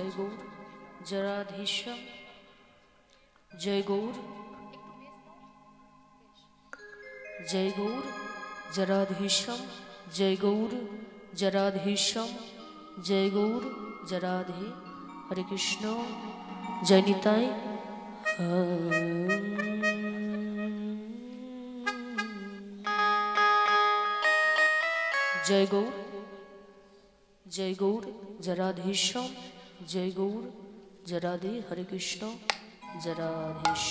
जय गौर जराधीशम जय गौर जय गौर जराधीशम जय गौर जराधीशम जय गौर जराधे हरे कृष्ण जय निताय जय गौर जराधीशम जय गौर जराधे हरे कृष्ण जराधीश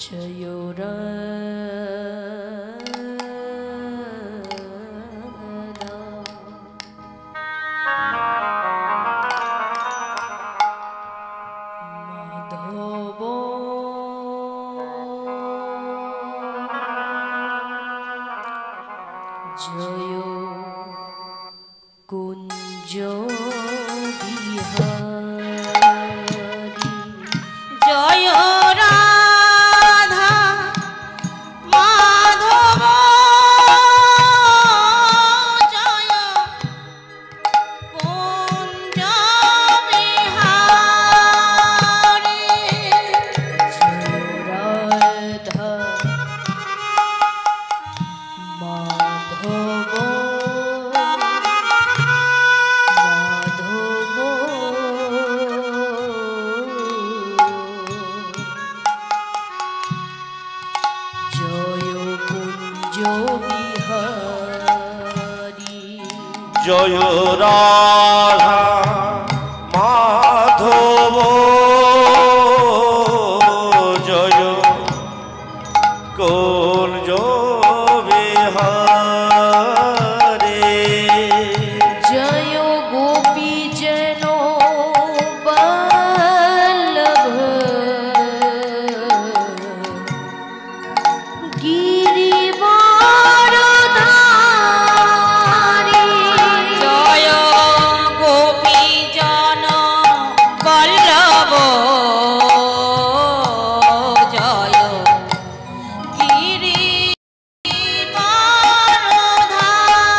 जय राधा माधव जय कुंज बिहारी जय राधा माधव जय कुंज बिहारी जय राधा माधव जय राधा माधव जय कुंज बिहारी जय गोपी जनो बल्लभ गिरिवारधारी जय गोपी जन बल्लभ जय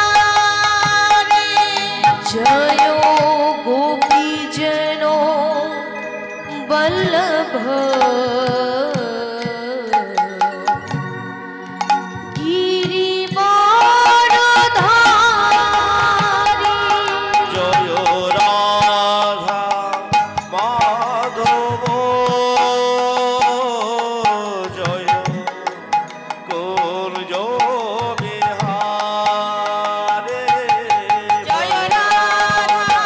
गिरिवारधारी जय गोपी जनो बल्लभ गिरिवारधारी जय राधा माधव जय कुंज बिहारी जय राधा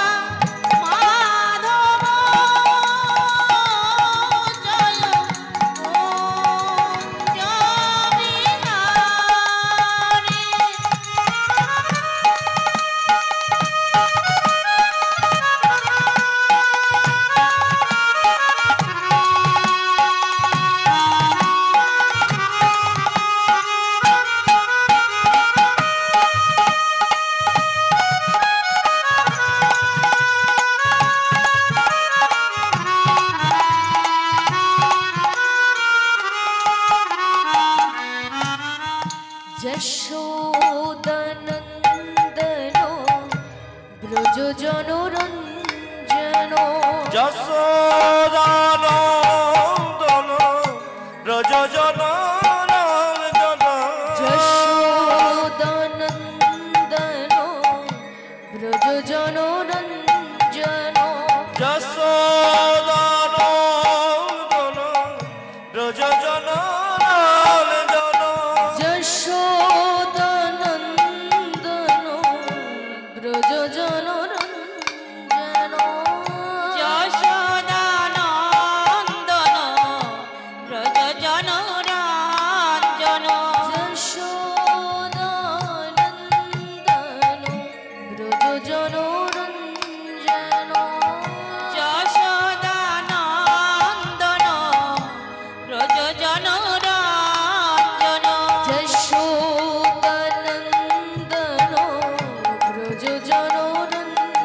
माधव जय कुंज যশোদানন্দনো ব্রজ জনরঞ্জনো যশোদানন্দন ব্রজ জনরঞ্জন যশোদানন্দনো ব্রজ জনরঞ্জনো যশোদানন্দন ব্রজ জনরঞ্জন যশোদানন্দনো ব্রজ জনরঞ্জনো যশোদানন্দনো ব্রজ জনরঞ্জনো যশোদানন্দনো ব্রজ জনরঞ্জনো যশোদানন্দনো ব্রজ জনরঞ্জনো যশোদানন্দনো ব্রজ জনরঞ্জনো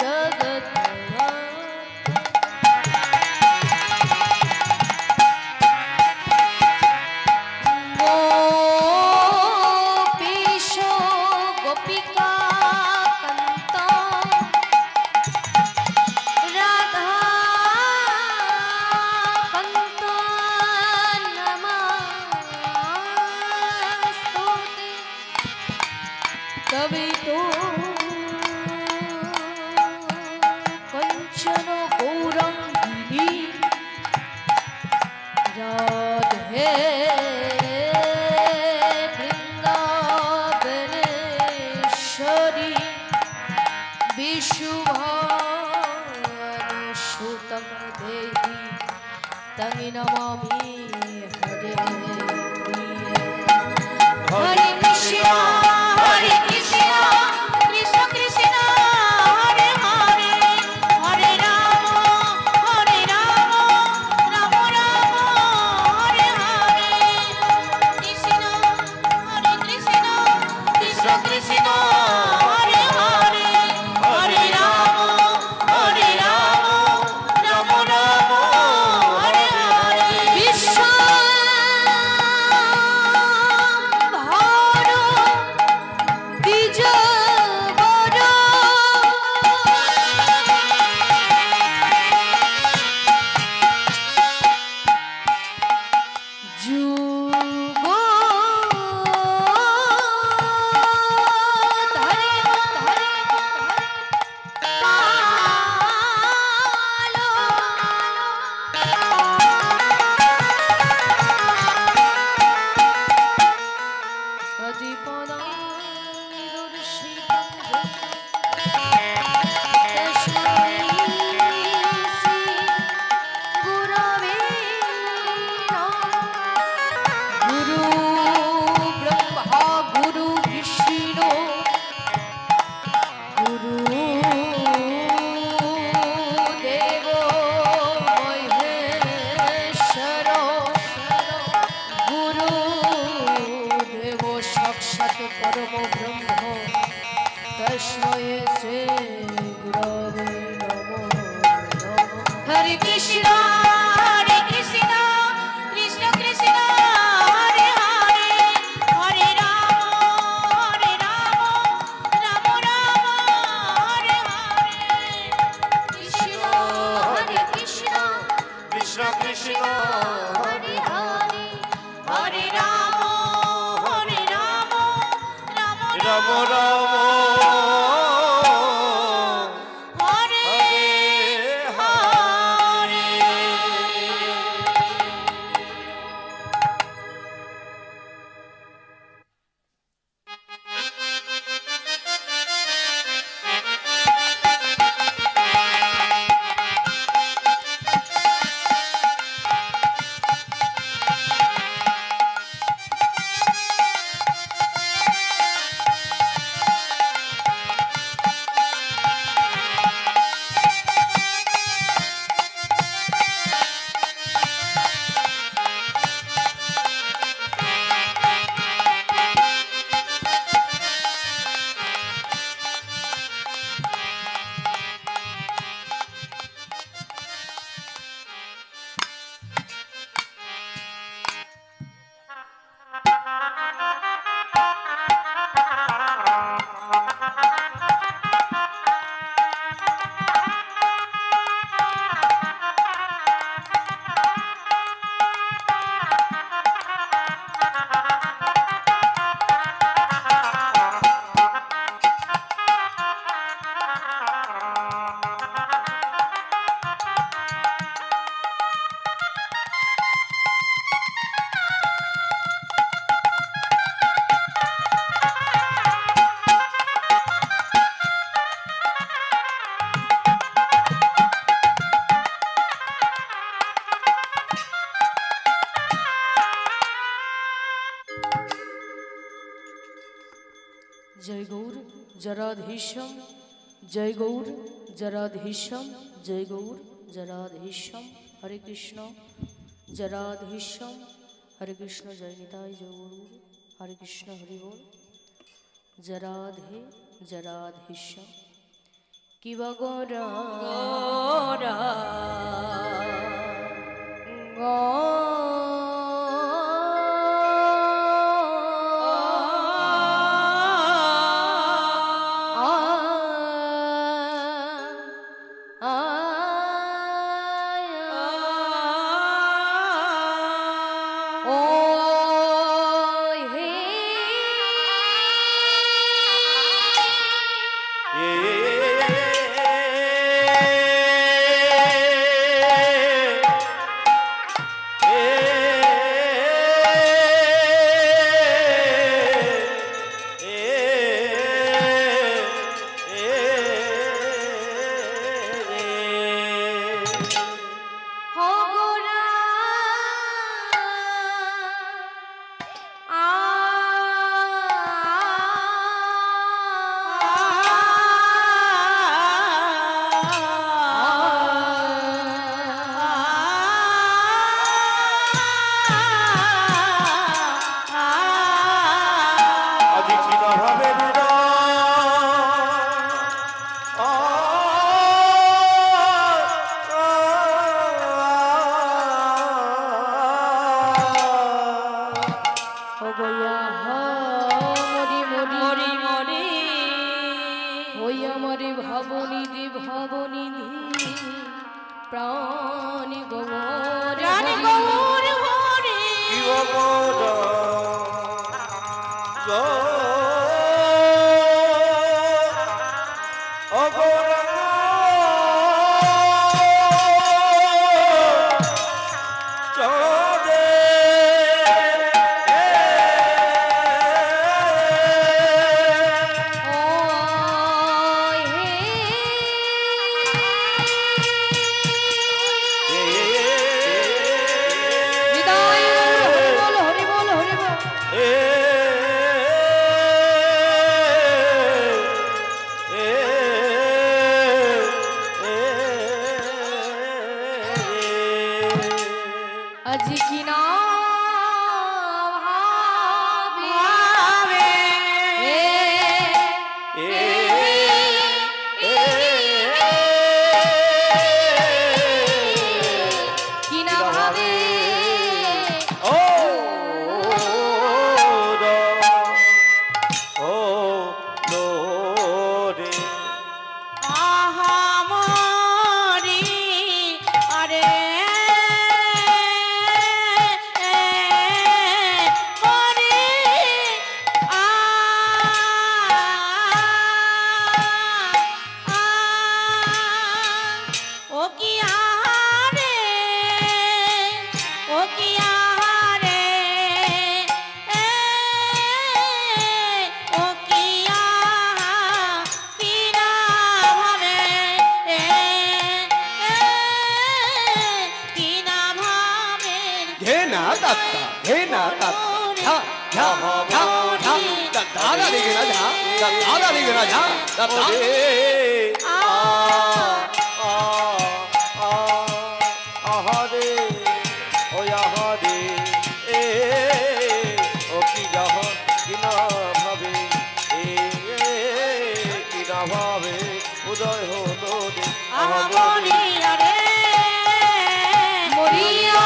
जगत गोपीशो गोपिका कंत राधा कंत नमस्तुते तभी तो कंचन गौरंगिनी राधे वृंदावनेश्वरी विशुभानुसुतं देहि तं नमामि हरे प्रिय हरे कृष्णा कृष्ण कृष्ण हरे हरे हरे राम राम राम हरे हरे कृष्ण कृष्ण कृष्ण हरे हरे हरे राम राम राम हरे हरे विश्व हरे कृष्ण कृष्ण कृष्ण हरे हरे हरे राम राम राम हरे हरे कृष्ण कृष्ण कृष्ण हरे हरे हरे राम राम राम जय गौर जराधीशम जय गौर जराधीशम जय गौर जराधीशम हरे कृष्ण जराधीशम हरे कृष्ण जय निताय जय गौर हरे कृष्ण हरि बोल जराधे जराधीशम কিবা গোরা গোরা ভাবনিধি ভাবনিধি প্রাণী গৌর প্রাণী গৌর হরে আজি কিনা উদয় হলো মরিয়া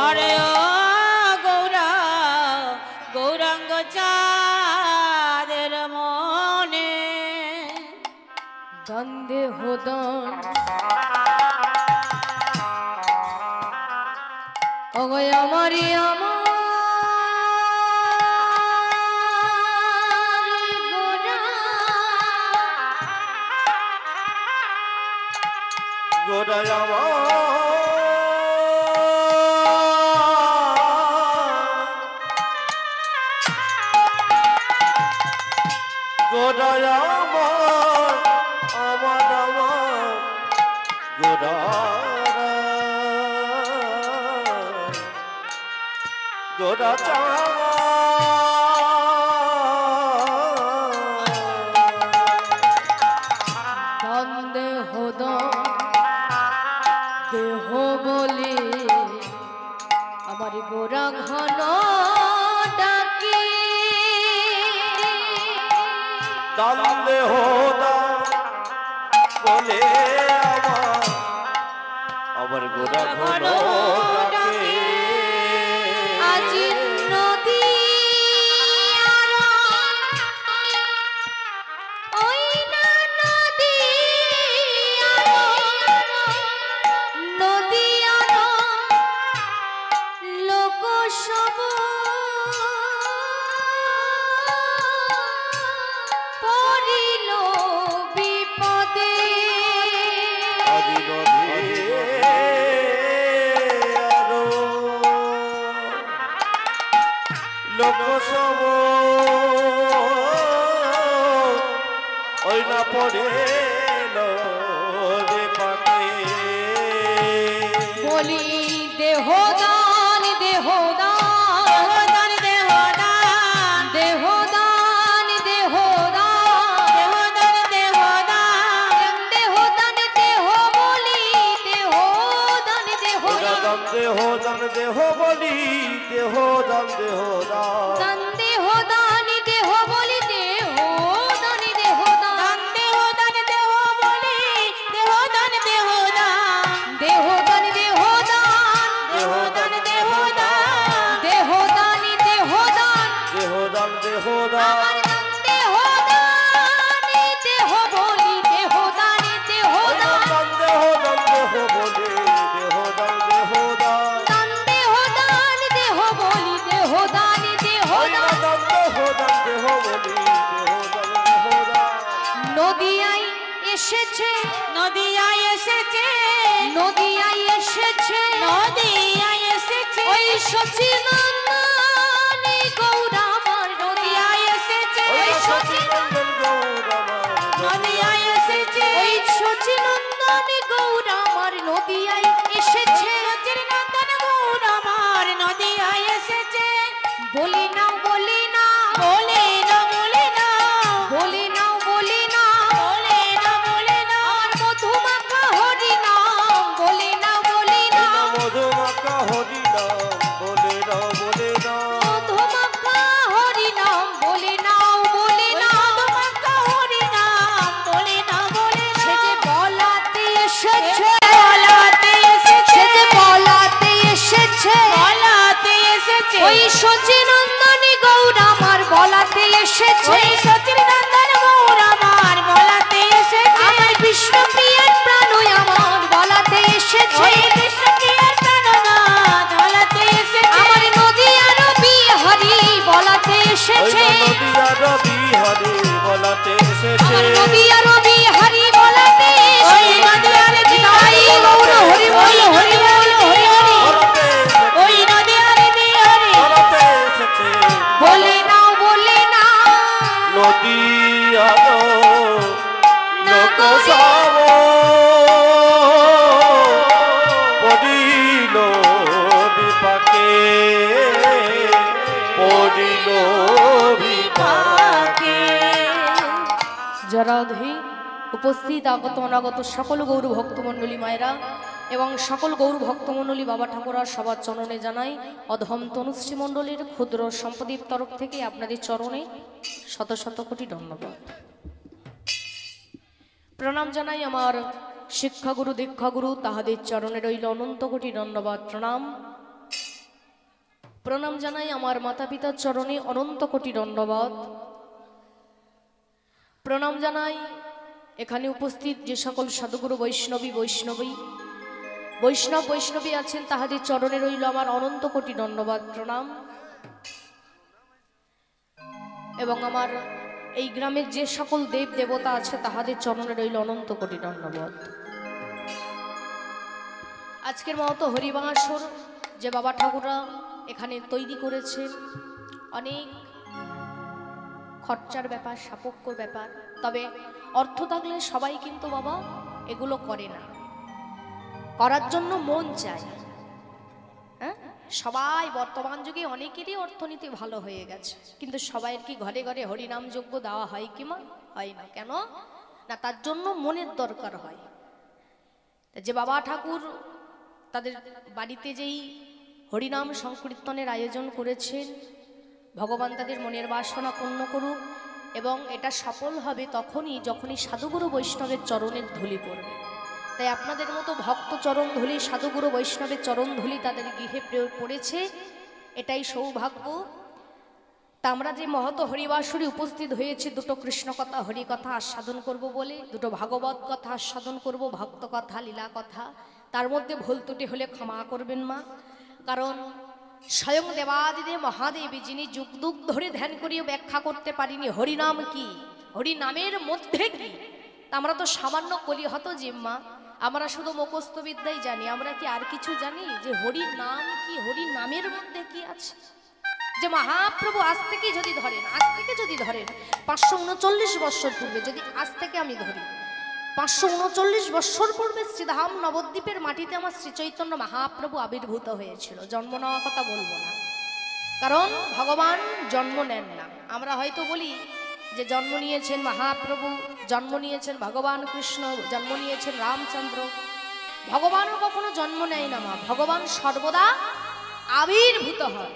আরে ও গৌরা গৌরাঙ্গ চাঁদের মনে দ্বন্দ্বে হদন ওই আমারই আমার গোড়ায় আমার গোড়ায় আমার আমার আমার গোড়া গোড়া দান দেহ দান দেহ বলে আমার গোরা ঘন ডাকি দান দেহ দান বলে আমার গোড়া ঘন ডাকে আজি নদী ওই না নদী নদী লোক সব পড়িল বিপদে আদি নদী আরো লোক সব ওই না পড়ে রে পাকে বলি দেহদান দেহদান দেহদান দেহদান দেহদান দেহদান দেহদান দেহ বলি দেহদান দান দেহ দান দেহ বলি দেহ দান দেহ দান দান দেহদান দেহ বলি দেহদান দেহদান দেহদান দেহ বলি দেহদান দেহদান দেহদান দেহদান দেহদান দেহদান দেহদান দেহদান দেহ দান দেহ দান আমার দান দেহদান দেহ বলি দেহদান দেহদান দান দেহ দান দেহ বলি দেহ দান দেহ দান দান দেহদান দেহ বলি দেহদান দেহদান দান দেহ দান দেহ বলি দেহ দান দেহ দান নদিয়ায় এসেছে নদিয়ায় এসেছে নদিয়ায় এসেছে নদিয়ায় এসেছে ওই সচিনন্দনী গৌরামার নদিয়ায় এসেছে ওই সচিনন্দন গৌরামা নদিয়ায় এসেছে ওই সচিনন্দনী গৌরামার নদিয়ায় এসেছে চিরনন্দন গৌর আমার নদিয়ায় এসেছে বলি নাও বলি না বলে না বলে না বলি নাও বলি না বলে না বলে না আমার মধুমাখা হরি নাম বলি না বলি না মধুমাখা হরি নাম বলে নাও বলে নাও মধুমাখা হরি নাম বলি নাও বলি না মধুমাখা হরি নাম বলে না বলে না সে যে বলাতে এসেছে বলাতে এসেছে সে যে বলাতে এসেছে বলাতে এসেছে ওই সচিনন্দনী গৌরামার বলাতে এসেছে ওই সচিনন্দন গৌর আমার বলাতে এসেছে আমার বিষ্ণুপ্রিয়ার প্রাণ আমার বলাতে এসেছে ওই কৃষ্ণপ্রিয়ার প্রাণনাথ বলাতে এসেছে আমার নদিয়ার বিহারি বলাতে ওই এসেছে নদিয়া রবি হরি বলাতে এসেছে আমার নদিয়ার বিহারি বলাতে ওই এসেছে নদিয়ার বিহারি গৌর হরি বল হরি বল হরি হরি বলাতে ওই নদিয়ার বিহারি বলাতে এসেছে বলে নাও বলে না নদিয়া লোক সব পড়িল বিপাকে পড়িল বিপাকে জরাধি উপস্থিত আগত অনাগত সকল গৌর ভক্তমণ্ডলী মায়েরা এবং সকল গৌর ভক্তমণ্ডলী বাবা ঠাকুরার সবার চরণে জানাই অধম তনুশ্রী মণ্ডলীর ক্ষুদ্র সম্পদীর তরফ থেকে আপনাদের চরণে শত শত কোটি ধন্যবাদ প্রণাম জানাই আমার শিক্ষাগুরু দীক্ষাগুরু তাহাদের চরণে রইল অনন্ত কোটি ধন্যবাদ প্রণাম প্রণাম জানাই আমার মাতা পিতার চরণে অনন্ত কোটি ধন্যবাদ প্রণাম জানাই এখানে উপস্থিত যে সকল সাধুগুরু বৈষ্ণবী বৈষ্ণব বৈষ্ণবী আছেন, তাহাদের চরণে রইল আমার অনন্ত কোটি ধন্যবাদ প্রণাম। এবং আমার এই গ্রামের যে সকল দেব দেবতা আছে তাহাদের চরণে রইল অনন্ত কোটি ধন্যবাদ। আজকের মতো হরিবাসর যে বাবা ঠাকুররা এখানে তৈরি করেছেন, অনেক খরচার ব্যাপার, সাপেক্ষর ব্যাপার, তবে অর্থ থাকলে সবাই কিন্তু বাবা এগুলো করে না, করার জন্য মন চায়। হ্যাঁ, সবাই বর্তমান যুগে অনেকেরই অর্থনীতি ভালো হয়ে গেছে, কিন্তু সবাইয়ের কি ঘরে ঘরে হরিনাম যজ্ঞ দেওয়া হয় কি মা? হয় না। কেন না? তার জন্য মনের দরকার হয়। যে বাবা ঠাকুর তাদের বাড়িতে যেই হরিনাম সংকীর্তনের আয়োজন করেছেন, ভগবান তাদের মনের বাসনা পূর্ণ করুক। এবং এটা সফল হবে যখনই সাধুগুরু বৈষ্ণবের চরণের ধুলি পড়বে। তাই আপনাদের মতো ভক্ত চরণ ধুলি, সাধুগুরু বৈষ্ণবের চরণ ধুলি তাদের গৃহে পড়েছে, এটাই সৌভাগ্য। তা আমরা যে মহত হরিবাসরে উপস্থিত হয়েছি, দুটো কৃষ্ণ কথা হরি কথা আস্বাদন করব বলে, দুটো ভাগবত কথা আস্বাদন করব, ভক্ত কথা লীলা কথা। তার মধ্যে ভুল ত্রুটি হলে ক্ষমা করবেন মা, কারণ স্বয়ং দেবাদিদেব মহাদেব যিনি যুগ যুগ ধরে ধ্যান করিয়ে ব্যাখ্যা করতে পারিনি হরিনাম কি, হরিনামের মধ্যে কি। আমরা তো সামান্য কলিহত জিম্মা, আমরা শুধু মুখস্থ বিদ্যাই জানি। আমরা কি আর কিছু জানি যে হরি নাম কি, হরি নামের মধ্যে কি আছে? যে মহাপ্রভু আজ থেকে যদি ধরেন 539 বৎসর পূর্বে, যদি আজ থেকে আমি ধরি 539 বৎসর পূর্বে শ্রীধাম নবদ্বীপের মাটিতে আমার শ্রী চৈতন্য মহাপ্রভু আবির্ভূত হয়েছিল। জন্ম নেওয়ার কথা বলবো না, কারণ ভগবান জন্ম নেন না। আমরা হয়তো বলি যে জন্ম নিয়েছেন মহাপ্রভু, জন্ম নিয়েছেন ভগবান কৃষ্ণ, জন্ম নিয়েছেন রামচন্দ্র। ভগবানও কখনো জন্ম নেয় না মা, ভগবান সর্বদা আবির্ভূত হয়,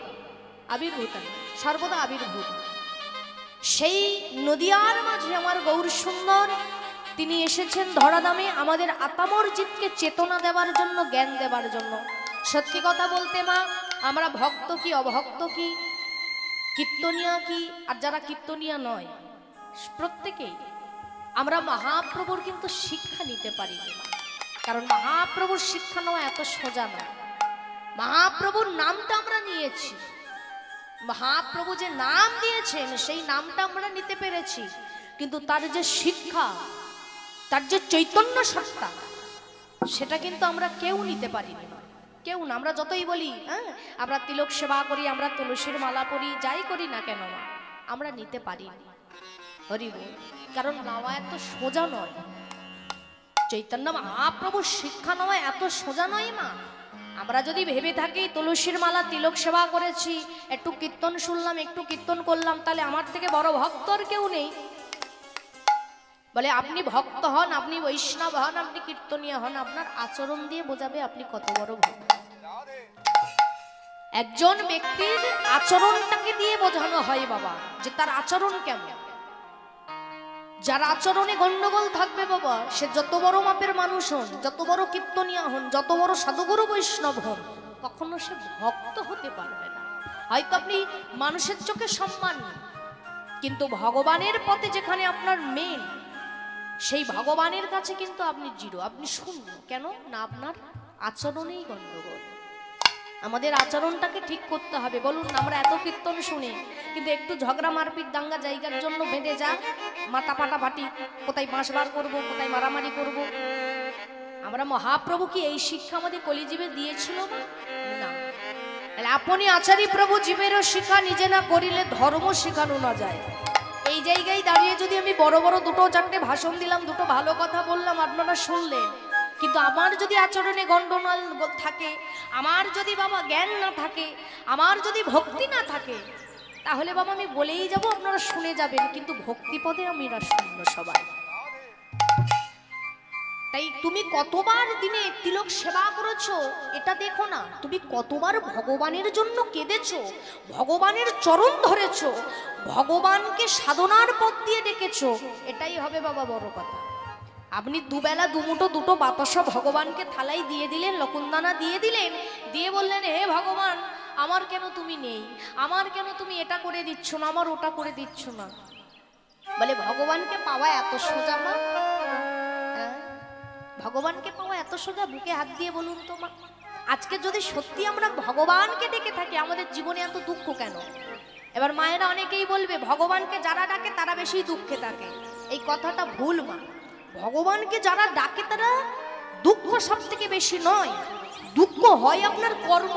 আবির্ভূত সর্বদা আবির্ভূত। সেই নদিয়ার মাঝে আমার গৌর সুন্দর তিনি এসেছেন ধরাধামে আমাদের আতামর জিতকে চেতনা দেওয়ার জন্য, জ্ঞান দেওয়ার জন্য। সত্যি কথা বলতে মা, আমরা ভক্ত কি অভক্ত কি, কীর্তনিয়া কি আর যারা কীর্তনিয়া নয়, প্রত্যেকেই আমরা মহাপ্রভুর কিন্তু শিক্ষা নিতে পারি না। কারণ মহাপ্রভুর শিক্ষা নেওয়া এত সোজা নয়। মহাপ্রভুর নামটা আমরা নিয়েছি, মহাপ্রভু যে নাম দিয়েছেন সেই নামটা আমরা নিতে পেরেছি, কিন্তু তার যে শিক্ষা, তার যে চৈতন্য সত্তা, সেটা কিন্তু আমরা কেউ নিতে পারিনি, কেউ না। আমরা যতই বলি হ্যাঁ আমরা তিলক সেবা করি, আমরা তুলসীর মালা পরি, যাই করি না কেন মা, আমরা নিতে পারি হরি বল। কারণ নেওয়া এত সোজা নয়, চৈতন্য মহাপ্রভুর শিক্ষা নেওয়া এত সোজা নয় মা। আমরা যদি ভেবে থাকি তুলসীর মালা তিলক সেবা করেছি, একটু কীর্তন শুনলাম, একটু কীর্তন করলাম, তাহলে আমার থেকে বড় ভক্ত আর কেউ নেই। বলে আপনি ভক্ত হন, আপনি বৈষ্ণব হন, আপনি কীর্তনীয় হন, আপনার আচরণ দিয়ে বোঝাবে আপনি কত বড় ভক্ত। একজন ব্যক্তির আচরণটাকে দিয়ে বোঝানো হয় বাবা, যে তার আচরণ কেমন। যার আচরণে গন্ডগোল থাকবে বাবা, সে যত বড় মাপের মানুষ হন, যত বড় কীর্তনীয় হন, যত বড় সাধুগুরু বৈষ্ণব হন, কখনো সে ভক্ত হতে পারবে না। হয়তো আপনি মানুষের চোখে সম্মান, কিন্তু ভগবানের পথে যেখানে আপনার মেন, সেই ভগবানের কাছে কিন্তু আপনি জিরো, আপনি শূন্য। কেন না? আপনার আচরণেই গন্ডগোল। আমাদের আচরণটাকে ঠিক করতে হবে। বলুন, আমরা এত কীর্তন শুনি, কিন্তু একটু ঝগড়া মারপিট দাঙ্গা জায়গার জন্য বেঁধে যা, মাথা পাটাপাটি, কোথায় বাঁশবার করবো, কোথায় মারামারি করব। আমরা মহাপ্রভু কি এই শিক্ষা আমাদের কলিজীবে দিয়েছিল না? আপনি আচারী প্রভু জীবেরও শিক্ষা নিজে না করিলে ধর্ম শিখানো না যায়। এই জায়গায় দাঁড়িয়ে যদি আমি বড় বড় দুটো চারটে ভাষণ দিলাম, দুটো ভালো কথা বললাম, আপনারা শুনলেন, কিন্তু আমার যদি আচরণে গন্ডগোল থাকে, আমার যদি বাবা জ্ঞান না থাকে, আমার যদি ভক্তি না থাকে, তাহলে বাবা আমি বলেই যাব, আপনারা শুনে যাবেন, কিন্তু ভক্তিপদে আমরা শূন্য সবাই। তাই তুমি কতবার দিনে তিলক সেবা করেছো এটা দেখো না, তুমি কতবার ভগবানের জন্য কেঁদেছো, ভগবানের চরণ ধরেছো, ভগবানকে সাধনার পথ দিয়ে ডেকেছো, এটাই হবে বাবা বড় কথা। আপনি দুবেলা দুমুঠো দুটো বাতাসা ভগবানকে থালাই দিয়ে দিলেন, লকুন্দানা দিয়ে দিলেন, দিয়ে বললেন হে ভগবান আমার কেন তুমি নেই, আমার কেন তুমি এটা করে দিচ্ছ না, আমার ওটা করে দিচ্ছ না। বলে ভগবানকে পাওয়া এত সোজা না? ভগবানকে পাওয়া এত সোজা? বুকে হাত দিয়ে বলুন তো মা। আজকে যদি সত্যি আমরা ভগবানকে ডেকে থাকি, আমাদের জীবনে এত দুঃখ কেন? এবার মায়েরা অনেকেই বলবে ভগবানকে যারা ডাকে তারা বেশি দুঃখে থাকে। এই কথাটা ভুল মা। ভগবানকে যারা ডাকে তারা দুঃখ সব থেকে বেশি নয়। দুঃখ হয় আপনার কর্ম,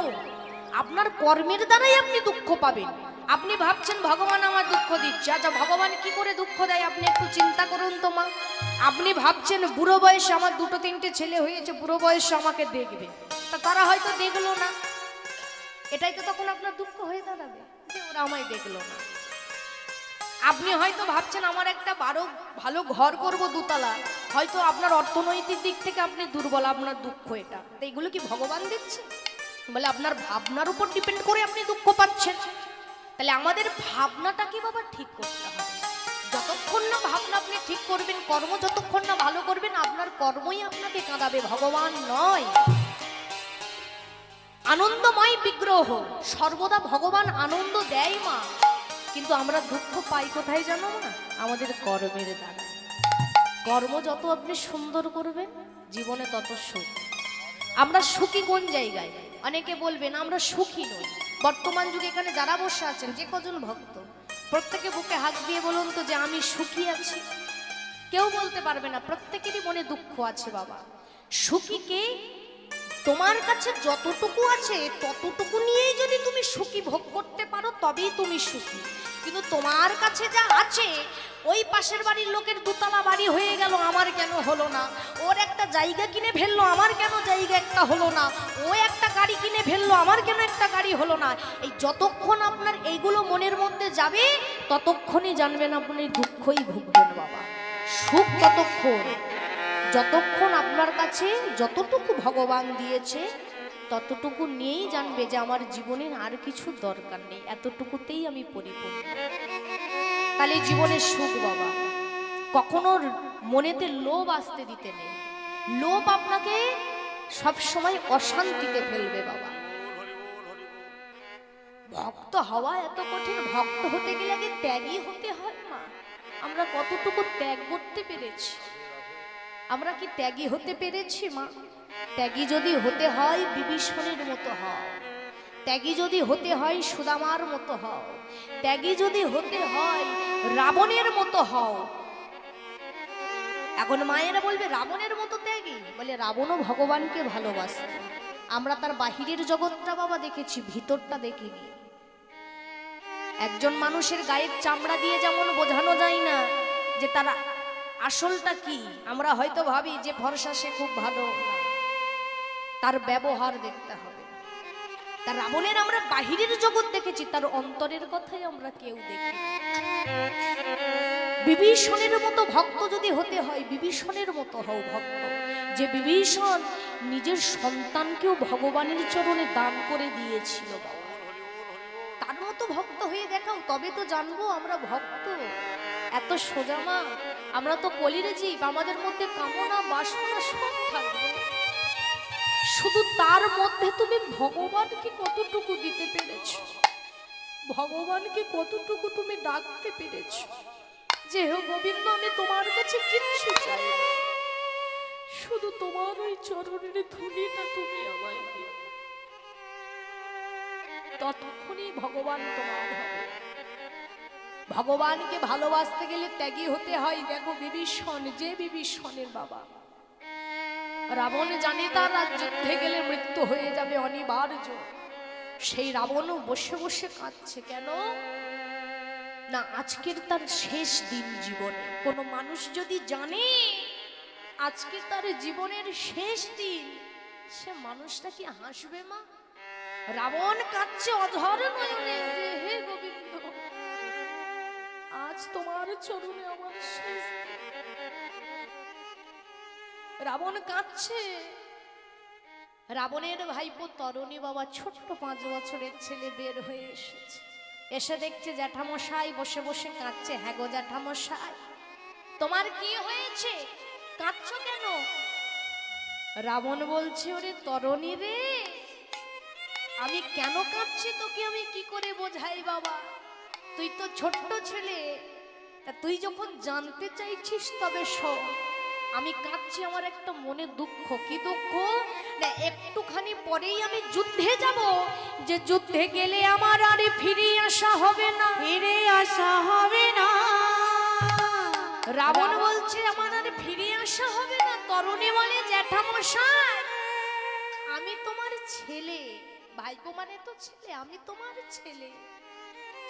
আপনার কর্মের দ্বারাই আপনি দুঃখ পাবেন। আপনি ভাবছেন ভগবান আমার দুঃখ দিচ্ছে, আচ্ছা ভগবান কি করে দুঃখ দেয় আপনি একটু চিন্তা করুন তো মা। আপনি ভাবছেন বুড়ো বয়সে আমার দুটো তিনটে ছেলে হয়েছে, বুড়ো বয়সে আমাকে দেখবে, তা তারা হয়তো দেখলো না, এটাই তো তখন আপনার দুঃখ হয়ে দাঁড়াবে যে ওরা আমায় দেখলো না। আপনি হয়তো ভাবছেন আমার একটা ভালো ঘর করব দুতলা, হয়তো আপনার অর্থনৈতিক দিক থেকে আপনি দুর্বল, আপনার দুঃখ এটা। তো এগুলো কি ভগবান দিচ্ছে? বলে আপনার ভাবনার উপর ডিপেন্ড করে আপনি দুঃখ পাচ্ছেন। তাহলে আমাদের ভাবনাটাকে বাবা ঠিক করতে হবে। যতক্ষণ না ভাবনা আপনি ঠিক করবেন, কর্ম যতক্ষণ না ভালো করবেন, আপনার কর্মই আপনাকে কাঁদাবে, ভগবান নয়। আনন্দময় বিগ্রহ সর্বদা ভগবান আনন্দ দেয় মা, কিন্তু আমরা দুঃখ পাই কোথায় জানো না? আমাদের কর্মের দ্বারা। কর্ম যত আপনি সুন্দর করবেন জীবনে তত সুখ। আমরা সুখী কোন জায়গায়? অনেকে বলবেন আমরা সুখী নই। বর্তমান যুগে এখানে যারা বসে আছেন, যে কজন ভক্ত, প্রত্যেকে বুকে হাত দিয়ে বলুন তো যে আমি সুখী আছি। কেউ বলতে পারবে না, প্রত্যেকেরই মনে দুঃখ আছে বাবা। সুখী কে? তোমার কাছে যতটুকু আছে ততটুকু নিয়েই যদি তুমি সুখী ভোগ করতে পারো তবেই তুমি সুখী। কিন্তু তোমার কাছে যা আছে, ওই পাশের বাড়ির লোকের দুতলা বাড়ি হয়ে গেল, আমার কেন হলো না? ওর একটা জায়গা কিনে ফেললো, আমার কেন জায়গা একটা হলো না? ও একটা গাড়ি কিনে ফেললো, আমার কেন একটা গাড়ি হলো না? এই যতক্ষণ আপনার এইগুলো মনের মধ্যে যাবে ততক্ষণই জানবেন আপনি দুঃখই ভুগবেন বাবা। সুখ ততক্ষণ যতক্ষণ আপনার কাছে যতটুকু ভগবান দিয়েছে ততটুকু নিয়েই জানবে যে আমার জীবনের আর কিছু দরকার নেই, এতটুকুতেই আমি পরিপূর্ণ। তাহলে জীবনের সুখ বাবা। কখনো মনেতে লোভ আসতে দিতে নেই। লোভ আপনাকে সবসময় অশান্তিতে ফেলবে বাবা। ভক্ত হওয়া এত কঠিন, ভক্ত হতে গেলে আগে ত্যাগী হতে হয় মা। আমরা কতটুকু ত্যাগ করতে পেরেছি? আমরা কি ত্যাগী হতে পেরেছি মা? ত্যাগী যদি হতে হয় বিভীষণের মতো হও, ত্যাগী যদি হতে হয় সুদামার মতো হও, ত্যাগী যদি হতে হয় রাবণের মতো হও। এখন মায়েরা বলবে রাবণের মতো ত্যাগী, বলে রাবণও ভগবানকে ভালোবাসত। আমরা তার বাহিরের জগৎটা বাবা দেখেছি, ভিতরটা দেখিনি। একজন মানুষের গায়ের চামড়া দিয়ে যেমন বোঝানো যায় না যে তারা আসলটা কি, আমরা হয়তো ভাবি যে ভরসা সে খুব ভালো, তার ব্যবহার দেখতে হবে। তার রাবণের আমরা বাহিরের জগৎ দেখেছি, তার অন্তরের কথাই আমরা কেউ দেখি। বিভীষণের মতো ভক্ত যদি হতে হয়, বিভীষণের মতো হও ভক্ত, যে বিভীষণ নিজের সন্তানকেও ভগবানের চরণে দান করে দিয়েছিল বাবা। তার মতো ভক্ত হয়ে দেখাও, তবে তো জানবো আমরা ভক্ত। এত সোজা মা? আমরা তো কলির জীব, আমাদের মধ্যে কামনা বাসনা সব থাকবে, শুধু তার মধ্যে তুমি ভগবানকে কতটুকু দিতে পেরেছ, ভগবানকে কতটুকু তুমি ডাকতে পেরেছ যে হে গোবিন্দ আমি তোমার কাছে কিচ্ছু চাই না, শুধু তোমার ওই চরণের ধুলিটা তুমি আমায় দিও, ততক্ষণই ভগবান তোমার হবে। ভগবানকে ভালোবাসতে গেলে ত্যাগী হতে হয়। দেখো বিভীষণ, যে বিভীষণের বাবা রাবণ জানে তার যুদ্ধে গেলে মৃত্যু হয়ে যাবে অনিবার্য, সেই রাবণও বসে বসে কাঁদছে। কেন না? আজকের তার শেষ দিন জীবনে। কোনো মানুষ যদি জানে আজকে তার জীবনের শেষ দিন, সে মানুষটা কি হাসবে মা? রাবণ কাঁদছে অঝর নয়নে যে হে গোবিন্দ আজ তোমার চরণে আমার শেষ দিন। রাবণ কাঁদছে। রাবণের ভাইপো তরুণী বাবা ছোট্ট 5 বছরের ছেলে বের হয়ে এসেছে, এসে দেখছে জ্যাঠামশাই বসে বসে কাঁদছে। হ্যাঁ গো জ্যাঠামশাই, তোমার কি হয়েছে, কাঁদছো কেন? রাবণ বলছে ওরে তরুণী রে, আমি কেন কাঁদছি তোকে আমি কি করে বোঝাই বাবা, তুই তো ছোট্ট ছেলে, তা তুই যখন জানতে চাইছিস তবে শোন। আমি কাঁদছি, আমার একটা মনে দুঃখ। কি দুঃখ? না একটুখানি পরেই আমি যুদ্ধে যাব, যে যুদ্ধে গেলে আমার আর ফিরে আসা হবে না, ফিরে আসা হবে না। রাবণ বলছে আমার আর ফিরে আসা হবে না। তরুণী বলে জ্যাঠামশাই আমি তোমার ছেলে, ভাইপো মানে তো ছেলে, আমি তোমার ছেলে।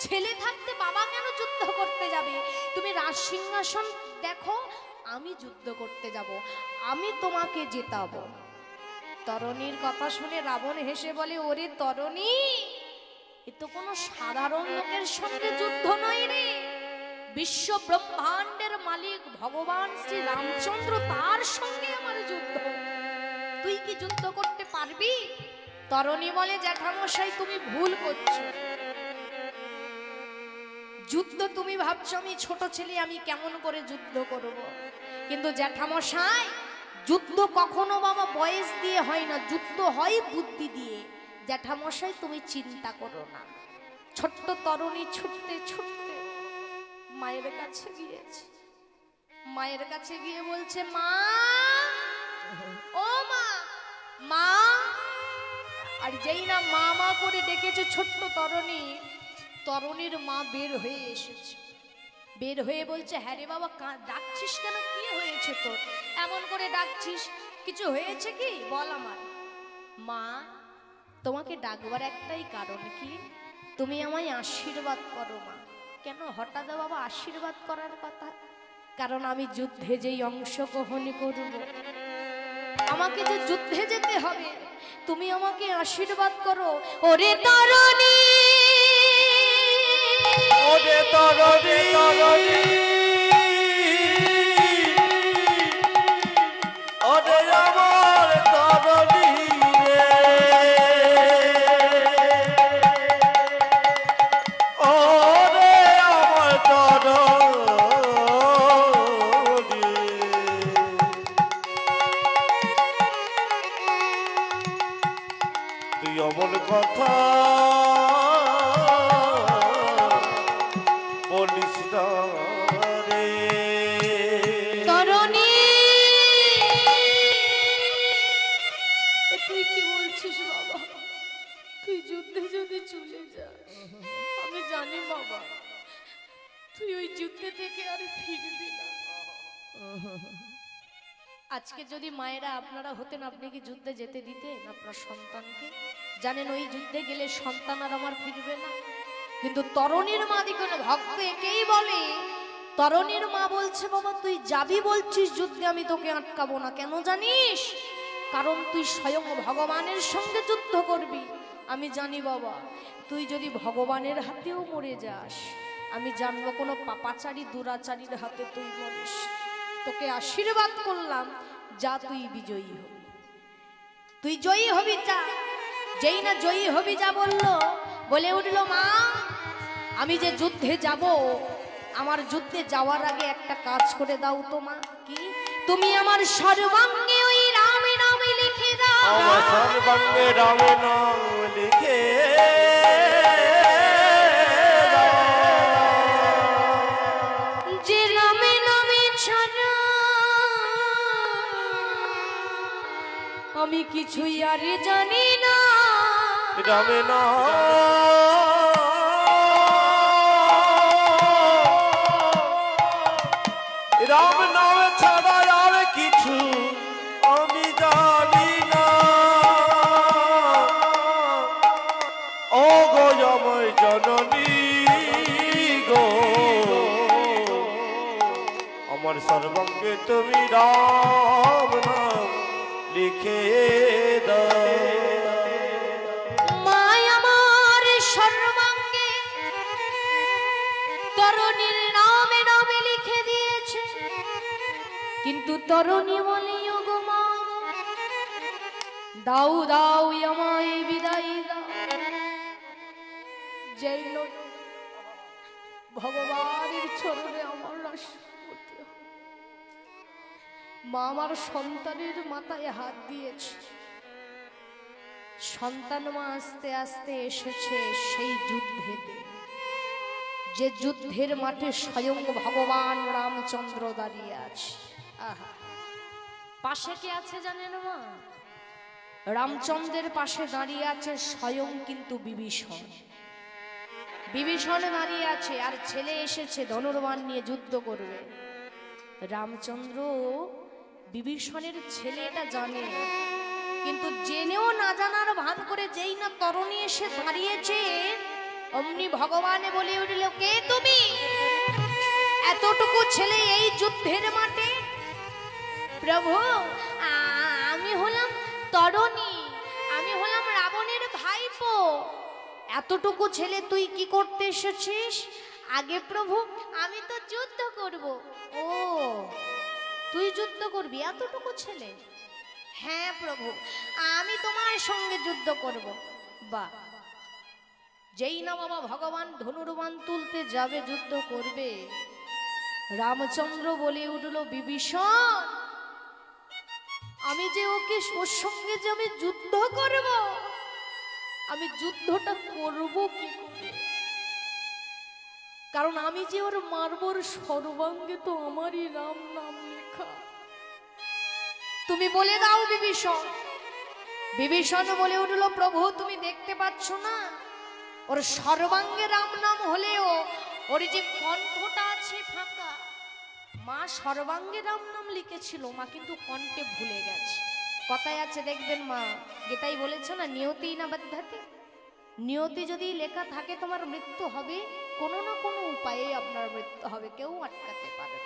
ছেলে থাকতে বাবা কেন যুদ্ধ করতে যাবে? তুমি রাজসিংহাসন দেখো, আমি যুদ্ধ করতে যাব, আমি তোমাকে জেতাবো। তরুণীর কথা শুনে রাবণ হেসে বলে ওরে তরুণী, এ তো কোনো সাধারণ লোকের সঙ্গে যুদ্ধ নয় রে, বিশ্ব ব্রহ্মাণ্ডের মালিক ভগবান শ্রী রামচন্দ্র, তার সঙ্গে আমার যুদ্ধ। তুই কি যুদ্ধ করতে পারবি? তরুণী বলে জ্যাঠামশাই তুমি ভুল করছো। যুদ্ধ তুমি ভাবছো আমি ছোট ছেলে, আমি কেমন করে যুদ্ধ করব? কিন্তু জ্যাঠামশাই যুদ্ধ কখনো বাবা বয়স দিয়ে হয় না, যুদ্ধ হয় বুদ্ধি দিয়ে। জ্যাঠামশাই তুমি চিন্তা করো না। ছোট্ট তরুণী ছুটতে ছুটতে মায়ের কাছে গিয়েছে। মায়ের কাছে গিয়ে বলছে মা, ও মা, মা। আর যেই না মা মা করে ডেকেছে ছোট্ট তরুণী, তরুণীর মা বের হয়ে এসেছে। বের হয়ে বলছে হ্যাঁ রে বাবা, ডাকছিস কেন? কি হয়েছে তোর? এমন করে ডাকছিস, কিছু হয়েছে কি বল আমার। মা তোমাকে ডাকবার একটাই কারণ, কি তুমি আমায় আশীর্বাদ করো মা। কেন হঠাৎ বাবা আশীর্বাদ করার কথা? কারণ আমি যুদ্ধে যেই অংশগ্রহণ করব, আমাকে যে যুদ্ধে যেতে হবে, তুমি আমাকে আশীর্বাদ করো। ওরে তরুণী, ওরে তরুণী, ওরে আমার তরুণী রে, ওরে আমার তরুণী। তুই অমন কথা বলিস না রে। তরুণী তুই কি বলছিস বাবা? তুই যুদ্ধে যদি চলে যাস, আমি জানি বাবা তুই ওই যুদ্ধে থেকে আর ফিরবি না। আজকে যদি মায়েরা আপনারা হতেন, আপনি কি যুদ্ধে যেতে দিতেন আপনার সন্তানকে? জানেন ওই যুদ্ধে গেলে সন্তান আর আমার ফিরবে না। কিন্তু তরুণীর মা দিকেন ভক্ত একেই বলে, তরুণীর মা বলছে বাবা তুই যাবি বলছিস যুদ্ধে, আমি তোকে আটকাবো না। কেন জানিস? কারণ তুই স্বয়ং ভগবানের সঙ্গে যুদ্ধ করবি। আমি জানি বাবা তুই যদি ভগবানের হাতেও মরে যাস, আমি জানবো কোনো পাপাচারী দুরাচারীর হাতে তুই মরিস। তোকে আশীর্বাদ করলাম, যা তুই বিজয়ী হবি, তুই জয়ী হবি যা। যেই না জয়ী হবি যা বললো, বলে উঠলো মা আমি যে যুদ্ধে যাব, আমার যুদ্ধে যাওয়ার আগে একটা কাজ করে দাও তো মা। কি? তুমি আমার সর্বাঙ্গে ওই রামে নামে লিখে দাও। আমার সর্বাঙ্গে রাম নাম লিখে যে রামে নামে ছাড়া আমি কিছুই আর জানি না। রামে নাম, রাম নাম ছাড়া আর কিছু আমি জানি না। ও গো জময় জননী গো, আমার সর্বাঙ্গে তুমি রাম নাম লিখে দাও। মায় আমার সর্বাঙ্গে তরুণীর নামে নামে লিখে দিয়েছে, কিন্তু তরুণী বলি ওগো মা দাও দাও আমায় বিদায় দাও। যেই লোক ভগবানের চরণে আমার রাষ্ট্রপতি, মা আমার সন্তানের মাথায় হাত দিয়েছে। সন্তান মা আস্তে আস্তে এসেছে সেই যুদ্ধেতে, যে যুদ্ধের মাঠে স্বয়ং ভগবান রামচন্দ্র দাঁড়িয়ে আছে। আহা পাশে কে আছে জানেন মা? রামচন্দ্রের পাশে দাঁড়িয়ে আছে স্বয়ং কিন্তু বিভীষণ। বিভীষণ দাঁড়িয়ে আছে আর ছেলে এসেছে ধনুর্বাণ নিয়ে যুদ্ধ করবে। রামচন্দ্র বিভীষণের ছেলে এটা জানে, কিন্তু জেনেও না জানার ভান করে যেই না তরণী এসে দাঁড়িয়েছে অমনি ভগবানে বলে উঠল, কে তুমি? এতটুকু ছেলে এই যুদ্ধের মাঠে? প্রভু আমি হলাম তরণী, আমি হলাম রাবণের ভাইপো। এতটুকু ছেলে তুই কি করতে এসেছিস? আগে প্রভু আমি তো যুদ্ধ করব। ও তুই যুদ্ধ করবি? এতটুকু ছেলে? হ্যাঁ প্রভু আমি তোমার সঙ্গে যুদ্ধ করব। বাহ, যেই না বাবা ভগবান ধনুর্বাণ তুলতে যাবে, যুদ্ধ করবে, রামচন্দ্র বলে উঠল, বিভীষণ আমি যে ওকে ওর সঙ্গে যে আমি যুদ্ধ করব, আমি যুদ্ধটা করব কি করে? কারণ আমি যে ওর মারবর সর্বাঙ্গে তো আমারই রাম নাম লেখা। তুমি বলে দাও বিভীষণ। বিভীষণ বলে উঠল, প্রভু তুমি দেখতে পাচ্ছ না ওর সর্বাঙ্গে রাম নাম হলেও ওর যে কণ্ঠটা আছে ফাঁকা। মা সর্বাঙ্গে রাম নাম লিখেছিল, মা কিন্তু কণ্ঠে ভুলে গেছে। কথায় আছে দেখবেন মা, গীতাই বলেছে না, নিয়তি না বাধ্যাতি। নিয়তি যদি লেখা থাকে তোমার মৃত্যু হবে, কোনো না কোনো উপায়ে আপনার মৃত্যু হবে, কেউ আটকাতে পারবে।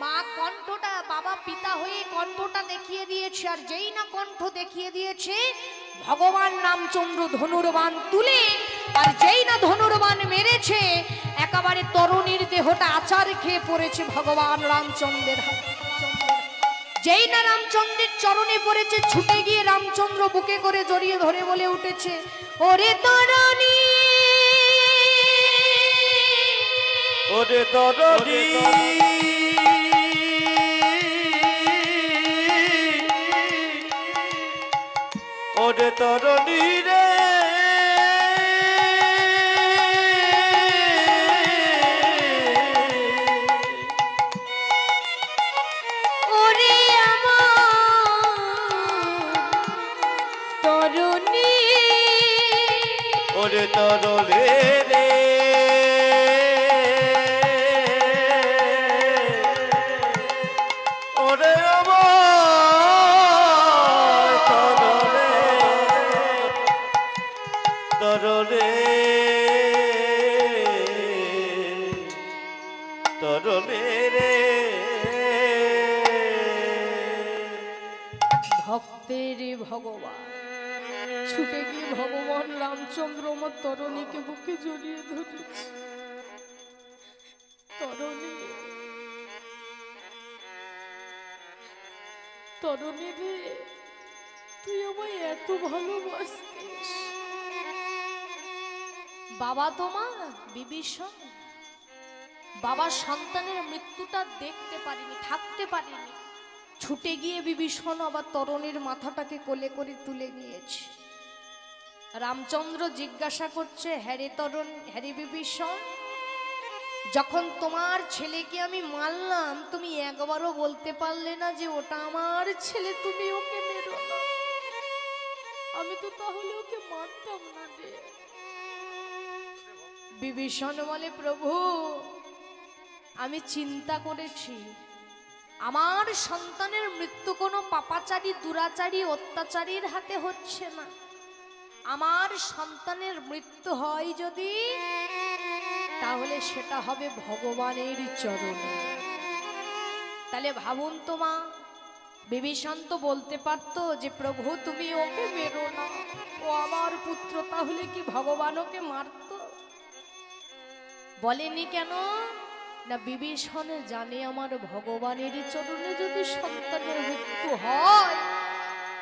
মা কণ্ঠটা, বাবা পিতা হয়ে কণ্ঠটা দেখিয়ে দিয়েছে, আর যেই না কণ্ঠ দেখিয়ে দিয়েছে ভগবান রামচন্দ্র ধনুর্বাণ তুলে, আর যেই না ধনুর্বাণ মেরেছে একেবারে তরুণীর দেহটা আচার খেয়ে পড়েছে ভগবান রামচন্দ্রের হাতে। যেই না রামচন্দ্রের চরণে পড়েছে, ছুটে গিয়ে রামচন্দ্র বুকে করে জড়িয়ে ধরে বলে উঠেছে, ওরে তরুণী, ওরে তরণী, ওরে তরণী রে, ওরে আমার তরুণী, ওরে তরলে রে, ওরে আমার তরলে, তরলে, তরলে রে। ভক্তের ভগবান ছুটে গিয়ে ভগবান রামচন্দ্র আমার তরণীকে বুকে জড়িয়ে ধরেছে। তরণী, তরণী রে, তুই আমায় এত ভালোবাসতিস। বাবা তোমা বিভীষণ, বাবা সন্তানের মৃত্যুটা দেখতে পারিনি, থাকতে পারিনি, ছুটে গিয়ে বিভীষণ আবার তরণীর মাথাটাকে কোলে করে তুলে নিয়েছে। রামচন্দ্র জিজ্ঞাসা করছে, হ্যারে তরুণ, হ্যারে বিভীষণ, যখন তোমার ছেলেকে আমি মারলাম তুমি একবারও বলতে পারলে না যে ওটা আমার ছেলে, তুমি ওকে মেরো না? আমি তো তাহলে ওকে মারতাম না রে। বিভীষণ বলে, প্রভু আমি চিন্তা করেছি, আমার সন্তানের মৃত্যু কোনো পাপাচারী, দুরাচারী, অত্যাচারীর হাতে হচ্ছে না। আমার সন্তানের মৃত্যু হয় যদি, তাহলে সেটা হবে ভগবানের চরণে। তাহলে ভাবুন তো মা, বিভীষণ তো বলতে পারতো যে প্রভু তুমি ওকে মেরো না, ও আমার পুত্র, তাহলে কি ভগবান ওকে মারত? বলেনি কেন না, বিভীষণ জানে আমার ভগবানের চরণে যদি সন্তানের মৃত্যু হয়,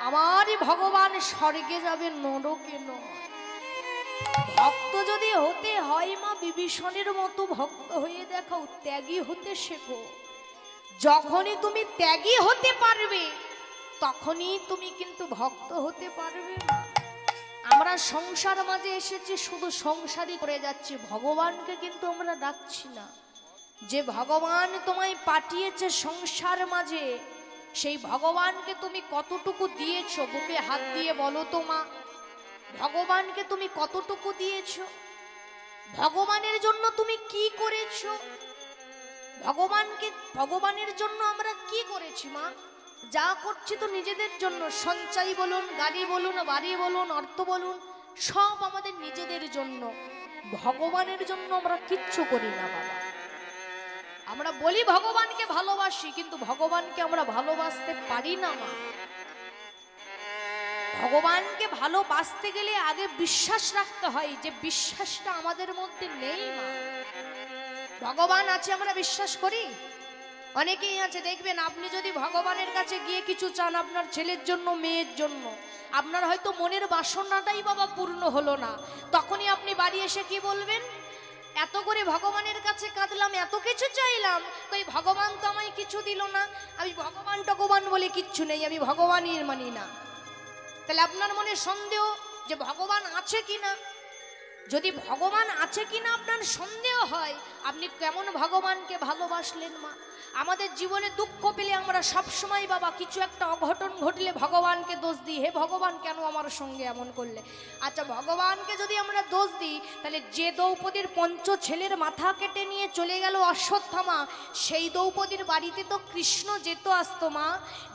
আমার ভগবান স্বর্গে যাবে, নরকে নয়। ভক্ত যদি হতে হয় মা, বিভীষণের মতো ভক্ত হয়ে দেখাও, ত্যাগী হতে শেখো। যখনই তুমি ত্যাগী হতে পারবে তখনই তুমি কিন্তু ভক্ত হতে পারবে না। আমরা সংসার মাঝে এসেছি, শুধু সংসারই করে যাচ্ছি, ভগবানকে কিন্তু আমরা ডাকছি না। যে ভগবান তোমায় পাঠিয়েছে সংসার মাঝে, সেই ভগবানকে তুমি কতটুকু দিয়েছো? বুকে হাত দিয়ে বলো তো মা, ভগবানকে তুমি কতটুকু দিয়েছো? ভগবানের জন্য তুমি কি করেছো? ভগবানের জন্য আমরা কি করেছি মা? যা করছি তো নিজেদের জন্য। সঞ্চয় বলুন, গাড়ি বলুন, বাড়ি বলুন, অর্থ বলুন, সব আমাদের নিজেদের জন্য। ভগবানের জন্য আমরা কিচ্ছু করি না বাবা। আমরা বলি ভগবানকে ভালোবাসি, কিন্তু ভগবানকে আমরা ভালোবাসতে পারি না মা। ভগবানকে ভালোবাসতে গেলে আগে বিশ্বাস রাখতে হয়, যে বিশ্বাসটা আমাদের মধ্যে নেই মা। ভগবান আছে আমরা বিশ্বাস করি? অনেকেই আছে দেখবেন, আপনি যদি ভগবানের কাছে গিয়ে কিছু চান আপনার ছেলের জন্য, মেয়ের জন্য, আপনার হয়তো মনের বাসনাটাই বাবা পূর্ণ হলো না, তখনই আপনি বাড়ি এসে কি বলবেন? এত করে ভগবানের কাছে কাঁদলাম, এত কিছু চাইলাম, কই ভগবান তো আমায় কিছু দিল না। আমি ভগবান টগবান বলে কিচ্ছু নেই, আমি ভগবানই মানি না। তাহলে আপনার মনে সন্দেহ যে ভগবান আছে কিনা। যদি ভগবান আছে কিনা আপনার সন্দেহ হয়, আপনি কেমন ভগবানকে ভালোবাসলেন মা? আমাদের জীবনে দুঃখ পেলে আমরা সবসময় বাবা কিছু একটা অঘটন ঘটলে ভগবানকে দোষ দিই, হে ভগবান কেন আমার সঙ্গে এমন করলে। আচ্ছা, ভগবানকে যদি আমরা দোষ দিই, তাহলে যে দ্রৌপদীর পঞ্চ ছেলের মাথা কেটে নিয়ে চলে গেল অশ্বত্থামা, সেই দ্রৌপদীর বাড়িতে তো কৃষ্ণ যেত আসতো মা।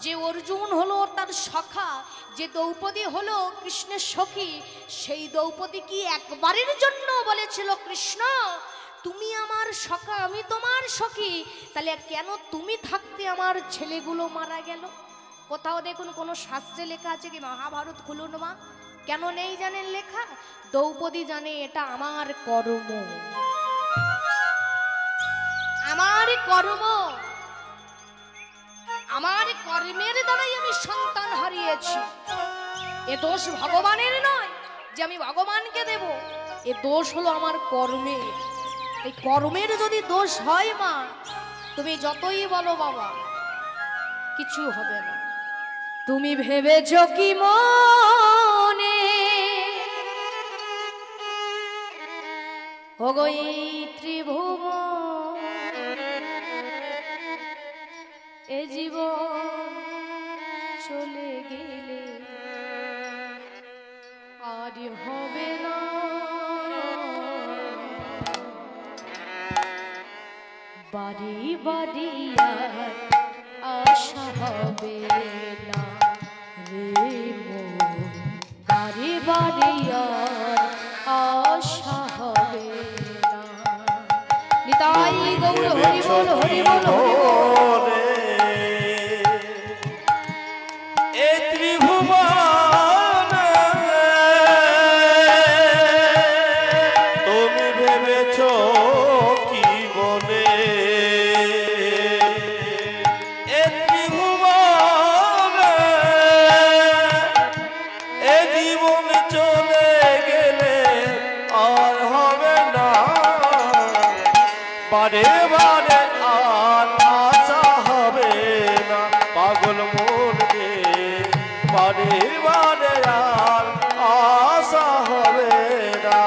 যে অর্জুন হলো তার সখা, যে দ্রৌপদী হলো কৃষ্ণের সখী, সেই দ্রৌপদী কি একবারের জন্য বলেছিল কৃষ্ণ তুমি আমার সখা, আমি তোমার সখী, তাহলে কেন তুমি থাকতে আমার ছেলেগুলো মারা গেল? কোথাও দেখুন কোনো শাস্ত্রে লেখা আছে কি? মহাভারত খুলুন মা, কেন নেই জানেন লেখা? দ্রৌপদী জানে এটা আমার কর্ম, আমার কর্ম, আমার কর্মের দ্বারাই আমি সন্তান হারিয়েছি। এ দোষ ভগবানের নয় যে আমি ভগবানকে দেব, এ দোষ হলো আমার কর্মের। এই কর্মের যদি দোষ হয় মা, তুমি যতই বলো বাবা কিছু হবে না। তুমি ভেবেছ কি মনে ওগোই ত্রিভুবন এ জীবন চলে গেলে আর হবে না, বাড়ি বাড়ি আর আশা হবে না রে মন, বাড়ি বাড়ি আর আশা হবে না। নিতাই গৌর হরি বল, হরি বল, হরি বল। এ ত্রিভুবন তুমি ভেবেছ কি বলে? এ ত্রিভুবন এ জীবন চলে গেলে আর হবে না, বারে বারে আর আশা হবে না। পাগল মনকে বারে বারে আর আশা হবে না।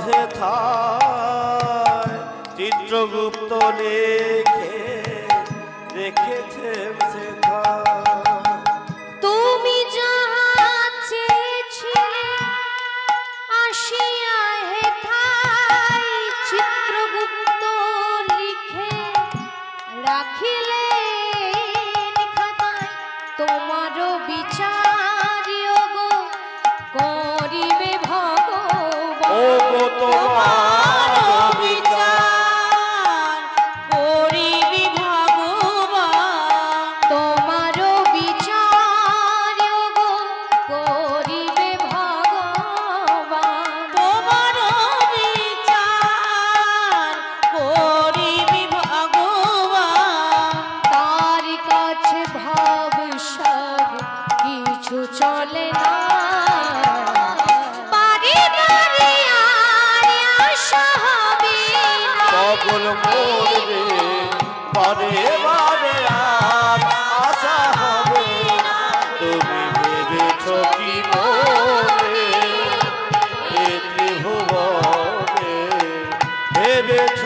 হেথায় চিত্রগুপ্ত লেখে রেখেছেন সেথায়। তুমি যাহা চেয়েছিলে আসিয়া হেথায় চিত্রগুপ্ত লিখে রাখিলেন খাতায়। তোমারও বিচার গো করিবে ভগবান। ও গো তোমার বিচার করিবি ভগবান। তোমারও বিচার গো করিবে ভগবান। তোমার বিচার করিবি ভগবান। তার কাছে ভাব সব কিছু চলে না। বারে বারে আর আশা হবে না। সকল মরবে বারে বারে আর আশা হবে না। তুমি ভেবেছ কি মনে এ ত্রিভুবনে, ভেবেছ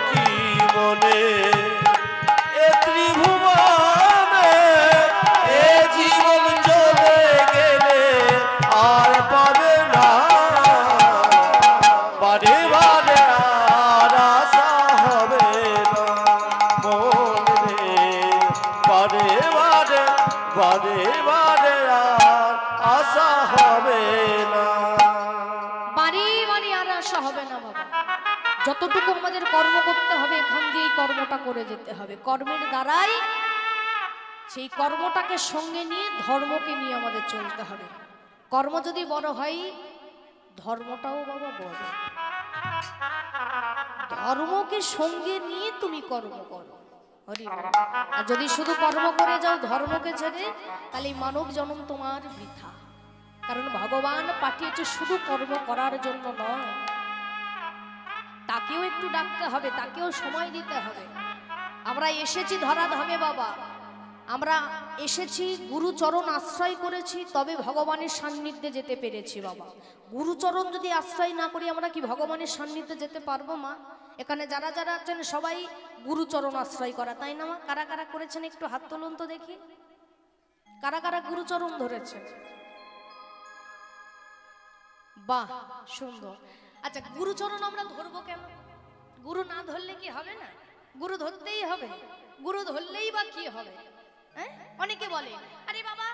কি মনে এ ত্রিভুবনে, এ জীবন চলে গেলে আর পাবে না। বারে বারে আর আশা হবে না মনে, বারে বারে বারে বারে আর আশা হবে না। বারে বারে আর আশা হবে না বাবা। যতটুকু আমাদের কর্ম করতে হবে এখান দিয়েই কর্মটা করে যেতে হবে। কর্মের দ্বারাই সেই কর্মটাকে সঙ্গে নিয়ে ধর্মকে নিয়ে আমাদের চলতে হবে। কর্ম যদি বড় হয় ধর্মটাও বাবা বড়। ধর্মকে সঙ্গে নিয়ে তুমি কর্ম করো। হরি বল। আর যদি শুধু কর্ম করে যাও ধর্মকে ছেড়ে, তাহলে এই মানব জন্ম তোমার বৃথা। কারণ ভগবান পাঠিয়েছে শুধু কর্ম করার জন্য নয়, তাকেও একটু ডাকতে হবে, তাকেও সময় দিতে হবে। আমরা এসেছি ধরাধামে বাবা, আমরা এসেছি গুরুচরণ আশ্রয় করেছি, তবে ভগবানের সান্নিধ্যে যেতে পেরেছি বাবা। গুরুচরণ যদি আশ্রয় না করি আমরা কি ভগবানের সান্নিধ্যে যেতে পারবো মা? এখানে যারা যারা আছেন সবাই গুরুচরণ আশ্রয় করা, তাই না মা? কারা কারা করেছেন একটু হাত তুলুন তো দেখি। কারা কারা গুরুচরণ ধরেছেন? বাহ, সুন্দর। আচ্ছা, গুরুচরণ আমরা ধরবো কেন? গুরু না ধরলে কি হবে না? গুরু ধরতেই হবে। গুরু ধরলেই বা কি হবে? হ্যাঁ, অনেকে বলে আরে বাবা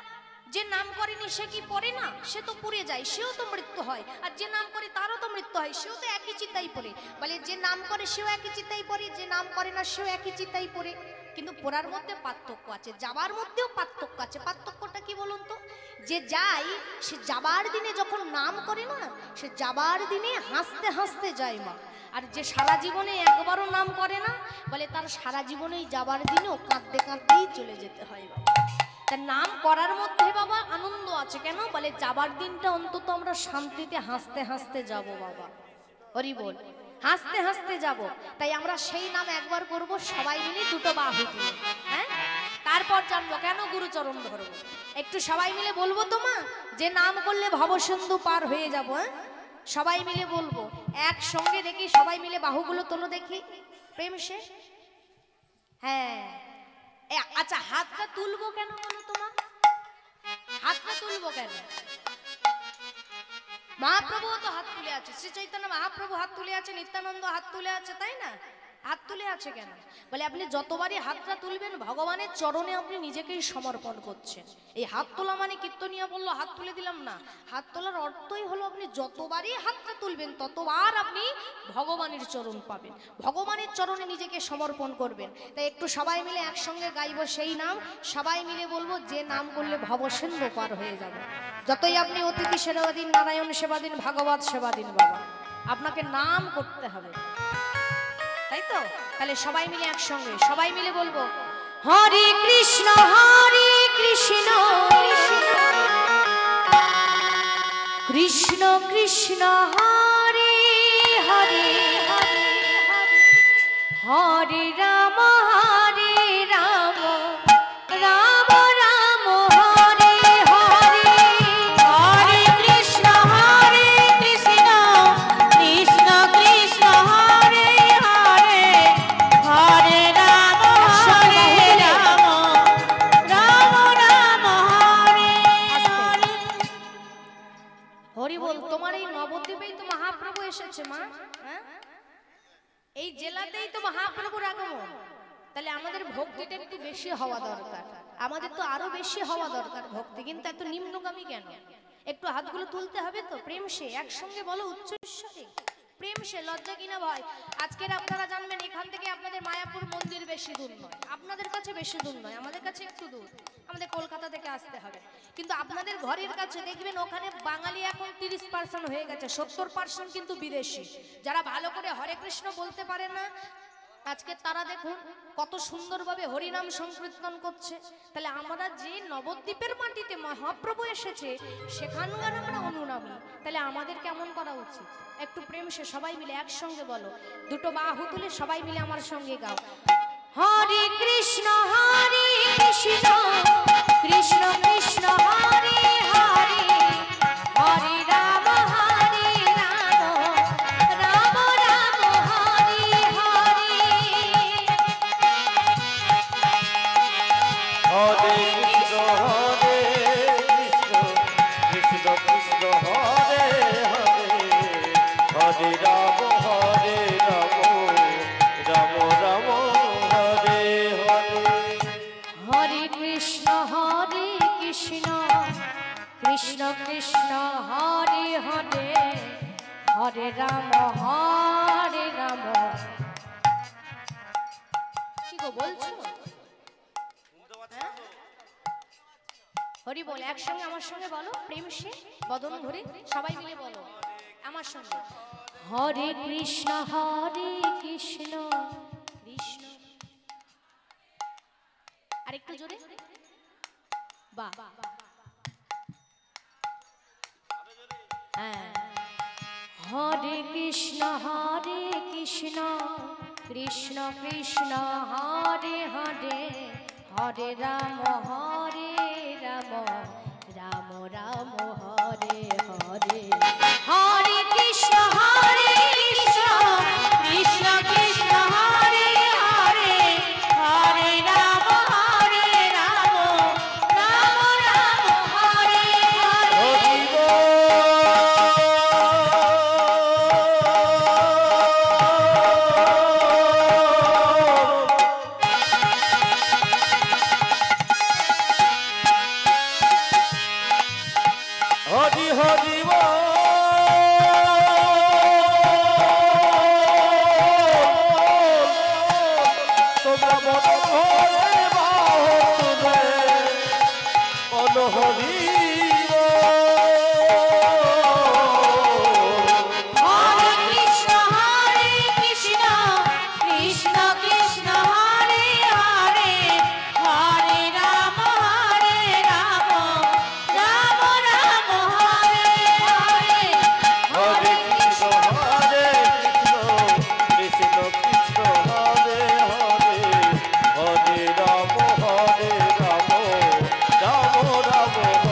যে নাম করেনি সে কি পড়ে না? সে তো পুড়ে যায়, সেও তো মৃত্যু হয়। আর যে নাম করে তারও তো মৃত্যু হয়, সেও তো একই চিতাই পড়ে। বলে যে নাম করে সেও একই চিতাই পড়ে, যে নাম করে না সেও একই চিতাই পড়ে। কিন্তু পড়ার মধ্যে পার্থক্য আছে, যাবার মধ্যেও পার্থক্য আছে। পার্থক্যটা কি বলুন তো? যে যায় সে যাবার দিনে যখন নাম করে না, সে যাবার দিনে হাসতে হাসতে যায় মা। আর যে সারা জীবনে একবারও নাম করে না, বলে তার সারা জীবনেই যাবার দিনেও কাঁদতে কাঁদতেই চলে যেতে হয় বাবা। তার নাম করার মধ্যে বাবা আনন্দ আছে, কেন? বলে যাবার দিনটা অন্তত আমরা শান্তিতে হাসতে হাসতে যাব বাবা। হরি বল। হাসতে হাসতে যাব, তাই আমরা সেই নাম একবার করব সবাই মিলে দুটো বাহু তুলে, হ্যাঁ? তারপর জানবো কেন গুরুচরণ ধরবো। একটু সবাই মিলে বলবো তো মা, যে নাম করলে ভবসিন্ধু পার হয়ে যাবো। হ্যাঁ, সবাই মিলে বলবো একসঙ্গে। দেখি সবাই মিলে বাহুগুলো তোলো দেখি প্রেম সে। হ্যাঁ, আচ্ছা হাতটা তুলবো কেন বলো তোমার? হাতটা তুলবো কেন? মহাপ্রভু তো হাত তুলে আছে, শ্রী চৈতন্য মহাপ্রভু হাত তুলে আছে, নিত্যানন্দ হাত তুলে আছে, তাই না? হাত তুলে আছে কেন? বলে আপনি যতবারই হাতটা তুলবেন ভগবানের চরণে আপনি নিজেকেই সমর্পণ করছেন। এই হাত তোলা মানে কীর্তনিয়া বললো হাত তুলে দিলাম না। হাত তোলার অর্থই হলো আপনি যতবারই হাতটা তুলবেন ততবার আপনি ভগবানের চরণ পাবেন, ভগবানের চরণে নিজেকে সমর্পণ করবেন। তাই একটু সবাই মিলে একসঙ্গে গাইব সেই নাম। সবাই মিলে বলবো যে নাম করলে ভবসিন্ধু পার হয়ে যাবে। যতই আপনি অতিথি সেবা দিন, নারায়ণ সেবা দিন, ভাগবত সেবা দিন বাবা, আপনাকে নাম করতে হবে, তাই তো? তাহলে সবাই মিলে একসঙ্গে সবাই মিলে বলবো হরে কৃষ্ণ কৃষ্ণ কৃষ্ণ কৃষ্ণ হরে হরে হরে রাম রাম রাম হরে হরে। হরে কৃষ্ণ কৃষ্ণ মা? হ্যাঁ, এই জেলাতেই তো মহাপ্রভুর আগমন, তাহলে আমাদের ভক্তিটা একটু বেশি হওয়া দরকার, আমাদের তো আরো বেশি হওয়া দরকার ভক্তি, কিন্তু এত নিম্নগামী কেন? একটু হাতগুলো তুলতে হবে তো প্রেম সে, একসঙ্গে বলো উচ্চস্বরে প্রেম সে, লজ্জা কিনা ভয়। আজকের আপনারা জানবেন এখান থেকে আপনাদের মায়াপুর মন্দির বেশি দূর নয়, আপনাদের কাছে বেশি দূর নয়, আমাদের কাছে একটু দূর, আমাদের কলকাতা থেকে আসতে হবে। কিন্তু আপনাদের ঘরের কাছে দেখবেন ওখানে বাঙালি এখন 30% হয়ে গেছে, 70% কিন্তু বিদেশি, যারা ভালো করে হরে কৃষ্ণ বলতে পারে না। আজকে তারা দেখুন কত সুন্দরভাবে হরিনাম সংকীর্তন করছে। তাহলে আমরা যে নবদ্বীপের মাটিতে মহাপ্রভু এসেছে সেখানকার আমরা অনুনামী, তাহলে আমাদের কেমন করা উচিত? একটু প্রেম সে সবাই মিলে একসঙ্গে বলো, দুটো বাহু তুলে সবাই মিলে আমার সঙ্গে গাও, হরে কৃষ্ণ কৃষ্ণ কৃষ্ণ হরে হরে, হরে রাম হরে রাম, রাম রাম হরে হরে। হরে কৃষ্ণ কৃষ্ণ কৃষ্ণ হরে হরে, হরে রাম রাম রাম হরে হরে। হরে কৃষ্ণ কৃষ্ণ কৃষ্ণ হরে হরে, হরে রাম কি গো বলছো? হ্যাঁ? হরি বল, একসঙ্গে আমার সঙ্গে বলো প্রেম সে, বদন ধরে সবাই মিলে বলো আমার সঙ্গে, হরে কৃষ্ণ কৃষ্ণ আর একটু জোরে, বাহ, হ্যাঁ, হরে কৃষ্ণ কৃষ্ণ কৃষ্ণ হরে হরে, হরে রাম রাম রাম হরে হরে, হরে কৃষ্ণ কৃষ্ণ কৃষ্ণ হরে হরে, হরে রাম রাম রাম হরে হরে। হরি হরি বল, তোমরা মন ভরে বাহু তুলে বল হরি হরে কৃষ্ণ কৃষ্ণ কৃষ্ণ হরে হরে, হরে রাম রাম রাম হরে হরে। হরে কৃষ্ণ কৃষ্ণ কৃষ্ণ হরে হরে, হরে রাম রাম রাম হরে হরে, রাম রাম হরে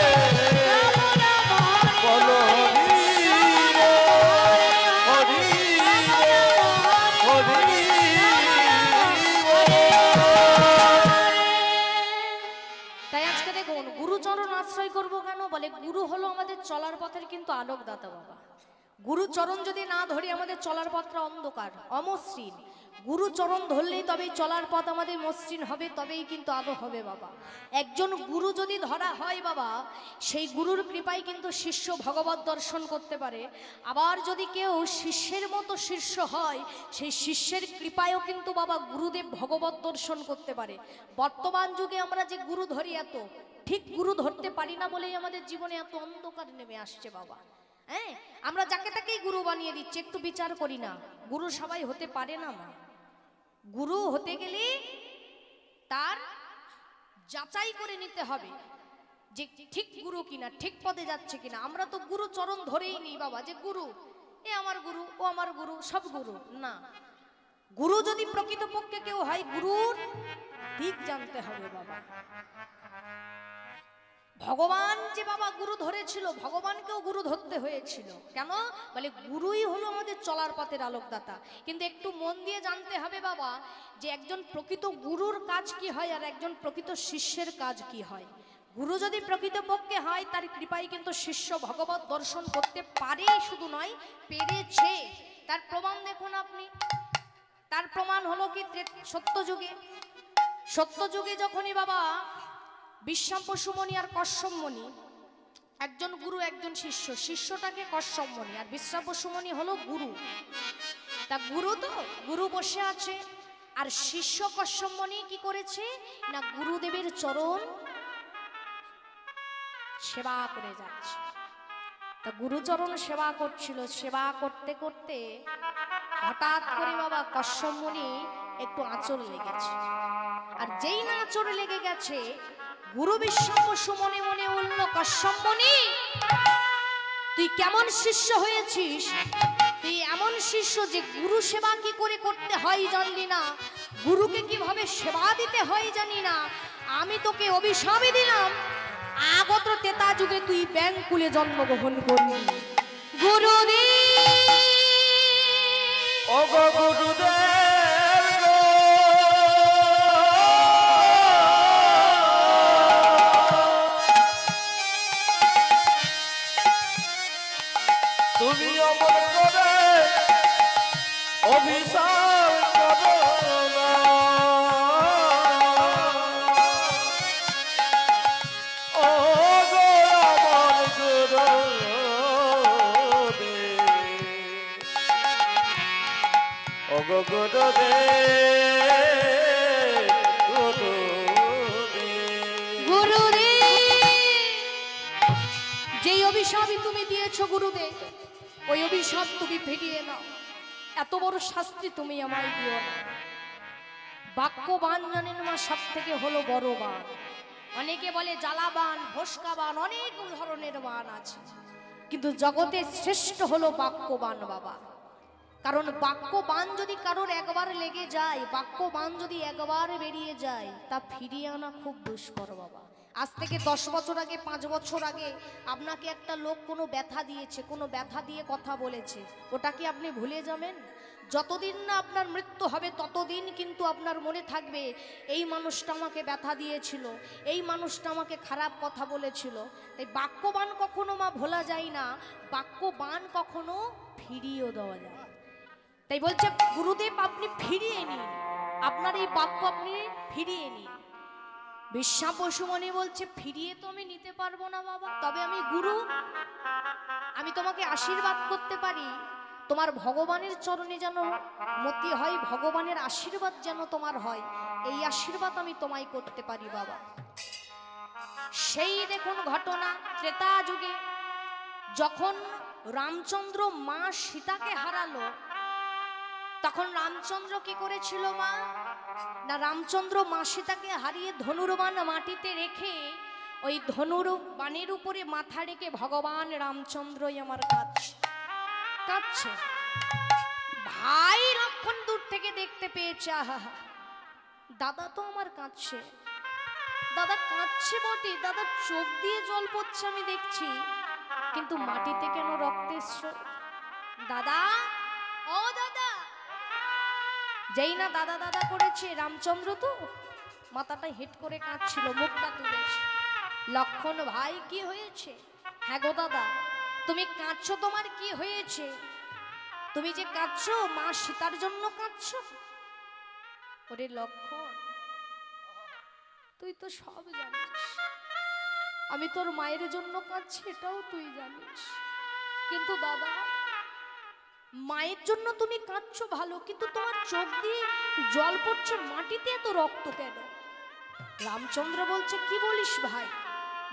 হরে, রাম রাম হরে হরে। হরি তাই আজকে দেখুন গুরুচরণ আশ্রয় করবো কেন? বলে গুরু হলো আমাদের চলার পথের কিন্তু আলোকদাতা বাবা। গুরুচরণ যদি না ধরি আমাদের চলার পথটা অন্ধকার অমসৃণ, গুরুচরণ ধরলেই তবেই চলার পথ আমাদের মসৃণ হবে, তবেই কিন্তু আলো হবে বাবা। একজন গুরু যদি ধরা হয় বাবা, সেই গুরুর কৃপায় কিন্তু শিষ্য ভগবত দর্শন করতে পারে। আবার যদি কেউ শিষ্যের মতো শিষ্য হয়, সেই শিষ্যের কৃপায়ও কিন্তু বাবা গুরুদেব ভগবত দর্শন করতে পারে। বর্তমান যুগে আমরা যে গুরু ধরি এত ঠিক গুরু ধরতে পারি না বলেই আমাদের জীবনে এত অন্ধকার নেমে আসছে বাবা। হ্যাঁ, আমরা যাকে তাকেই গুরু বানিয়ে দিচ্ছি, একটু বিচার করি না। গুরু সবাই হতে পারে না মা। গুরু হতে গেলে তার যাচাই করে নিতে হবে যে ঠিক গুরু কিনা, ঠিক পথে যাচ্ছে কিনা। আমরা তো গুরু চরণ ধরেই নিই বাবা, যে গুরু এ আমার গুরু, ও আমার গুরু, সব গুরু না। গুরু যদি প্রকৃতপক্ষে কেউ হয়, গুরুর দিক জানতে হবে বাবা। ভগবান যে বাবা গুরু ধরেছিল, ভগবানকেও গুরু ধরতে হয়েছিল। কেন? বলে গুরুই হলো আমাদের চলার পথের আলোকদাতা। কিন্তু একটু মন দিয়ে জানতে হবে বাবা, যে একজন প্রকৃত গুরুর কাজ কি হয় আর একজন প্রকৃত শিষ্যের কাজ কি হয়। গুরু যদি প্রকৃতপক্ষে হয়, তার কৃপায় কিন্তু শিষ্য ভগবত দর্শন করতে পারে, শুধু নয় পেরেছে। তার প্রমাণ দেখুন আপনি। তার প্রমাণ হলো কি সত্যযুগে। সত্যযুগে যখনই বাবা বিশ্বাম্বসুমণি আর কশ্যপমণি, একজন গুরু একজন শিষ্য, শিষ্যটাকে কশ্যপমণি আর বিশ্বাম্বসুমণি হলো গুরু। তা গুরু তো গুরু বসে আছে, আর শিষ্য কশ্যপমণি কি করেছে না গুরুদেবের চরণ সেবা করে যাচ্ছে। তা গুরুচরণ সেবা করছিল, সেবা করতে করতে হঠাৎ করে বাবা কশ্যপমণি একটু আঁচড় লেগেছে। আর যেই না আঁচড় লেগে গেছে, গুরু বিশ্বাম্বসুমণি মনে বলল, কশ্যপমণি তুই কেমন শিষ্য হয়েছিস? তুই এমন শিষ্য যে গুরু সেবা কি করে করতে হয় জানলি না, গুরুকে কিভাবে সেবা দিতে হয় জানি না। আমি তোকে অভিশাপই দিলাম, আগত তেতা যুগে তুই ব্যাঙ্কুলে জন্মগ্রহণ করবি। গুরুদেব, ও গো গুরুদেব গো, তুমি অমর করে অভিশাপ করো না। ও গো আমার গুরুদেব, ও গো গুরুদেব, গুরুদেব, যেই অভিশাপই তুমি দিয়েছো গুরুদেব, ওই অভিশাপ তুমি ফিরিয়ে নাও। এত বড় শাস্তি তুমি আমায় দিও না। বাক্যবান জানেন মা সব থেকে হলো বড় বান। অনেকে বলে জ্বালাবান, ভস্কাবান, অনেক ধরনের বান আছে, কিন্তু জগতে শ্রেষ্ঠ হলো বাক্যবান বাবা। কারণ বাক্যবান যদি কারোর একবার লেগে যায়, বাক্যবান যদি একবার বেরিয়ে যায়, তা ফিরিয়ে আনা খুব দুষ্কর বাবা। আজ থেকে 10 বছর আগে, 5 বছর আগে আপনাকে একটা লোক কোনো ব্যথা দিয়েছে, কোনো ব্যথা দিয়ে কথা বলেছে, ওটা কি আপনি ভুলে যাবেন? যতদিন না আপনার মৃত্যু হবে ততদিন কিন্তু আপনার মনে থাকবে, এই মানুষটা আমাকে ব্যথা দিয়েছিল, এই মানুষটা আমাকে খারাপ কথা বলেছিল। তাই বাক্যবান কখনো মা ভোলা যায় না, বাক্যবান কখনো ফিরিয়েও দেওয়া যায়। তাই বলছে গুরুদেব আপনি ফিরিয়ে নিন, আপনার এই বাক্য আপনি ফিরিয়ে নিন। বিশ্বাম্বসুমণি বলছে, ফিরিয়ে তো আমি নিতে পারবো না বাবা, তবে আমি গুরু, আমি তোমাকে আশীর্বাদ করতে পারি, তোমার ভগবানের চরণে যেন মতি হয়, ভগবানের আশীর্বাদ যেন তোমার হয়, এই আশীর্বাদ আমি তোমায় করতে পারি বাবা। সেই দেখুন ঘটনা, ত্রেতা যুগে যখন রামচন্দ্র মা সীতাকে হারালো, তখন রামচন্দ্র কি করেছিল মা না, রামচন্দ্র মা সীতাকে হারিয়ে ধনুর্বাণ মাটিতে রেখে, ওই ধনুর্বাণের উপরে মাথা রেখে ভগবান রামচন্দ্রই আমার কাঁদছে। ভাই লক্ষণ দূর থেকে দেখতে পেয়েছে, আহা দাদা তো আমার কাঁদছে, দাদা কাঁদছে বটে, দাদা চোখ দিয়ে জল পড়ছে আমি দেখছি, কিন্তু মাটিতে কেন রক্তের স্রোত? দাদা, ও দাদা, যেই না দাদা দাদা করেছে, রামচন্দ্র তো মাথাটা হেট করে কাঁদছিল, মুখটা তুলেছে। লক্ষণ, ভাই কি হয়েছে? হ্যাঁ গো দাদা, তুমি কাঁদছো, তোমার কি হয়েছে? তুমি যে কাঁদছো মা সীতার জন্য কাঁদছো? ওরে লক্ষণ, তুই তো সব জানিস, আমি তোর মায়ের জন্য কাঁদছি এটাও তুই জানিস, কিন্তু দাদা মায়ের জন্য তুমি কাঁদছো ভালো, কিন্তু তোমার চোখ দিয়ে জল পড়ছে, মাটিতে এত রক্ত কেন? রামচন্দ্র বলছে, কি বলিস ভাই,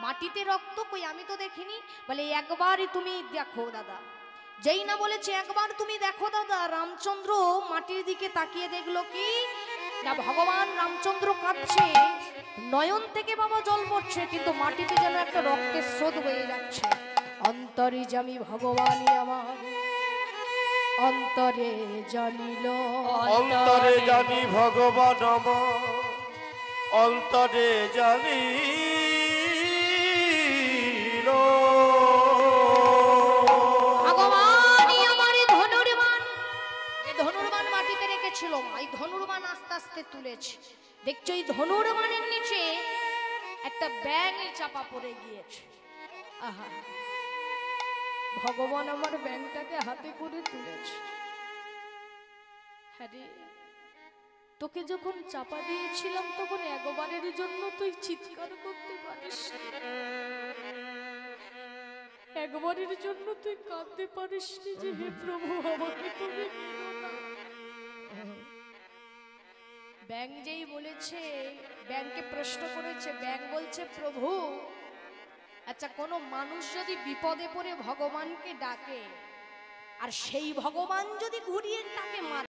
মাটিতে রক্ত কই, আমি তো দেখিনি। বলে একবারই তুমি দেখো দাদা। যেই না বলেছে একবার তুমি দেখো দাদা, রামচন্দ্র মাটির দিকে তাকিয়ে দেখলো কি না, ভগবান রামচন্দ্র কাঁদছে, নয়ন থেকে বাবা জল পড়ছে, কিন্তু মাটিতে যেন একটা রক্তের স্রোত বয়ে যাচ্ছে। অন্তর্যামী ভগবানই আমার, অন্তরে জানিল অন্তরে জানি ভগবান আমার, অন্তরে জানি ভগবানই আমার এই ধনুর্বাণ, যে ধনুর্বাণ মাটিতে রেখেছিল এই ধনুর্বাণ আস্তে আস্তে তুলেছে। দেখছো এই ধনুর্বাণের নিচে একটা ব্যাঙ চাপা পড়ে গিয়েছে। আহা, ভগবান আমার ব্যাঙটাকে হাতে করে তুলেছে। আরে তোকে যখন চাপা দিয়েছিলাম তখন একবারের জন্য তুই চিৎকার করতে পারিস, একবারের জন্য তুই কাঁদতে পারিস যে হে প্রভু আমাকে তুমি নিও না। ব্যাঙ যেই বলেছে, ব্যাঙকে প্রশ্ন করেছে, ব্যাঙ বলছে প্রভু আচ্ছা কোনো মানুষ যদি বিপদে পড়ে ভগবানকে ডাকে আর সেই ভগবান যদি ঘুরিয়ে তাকে মারে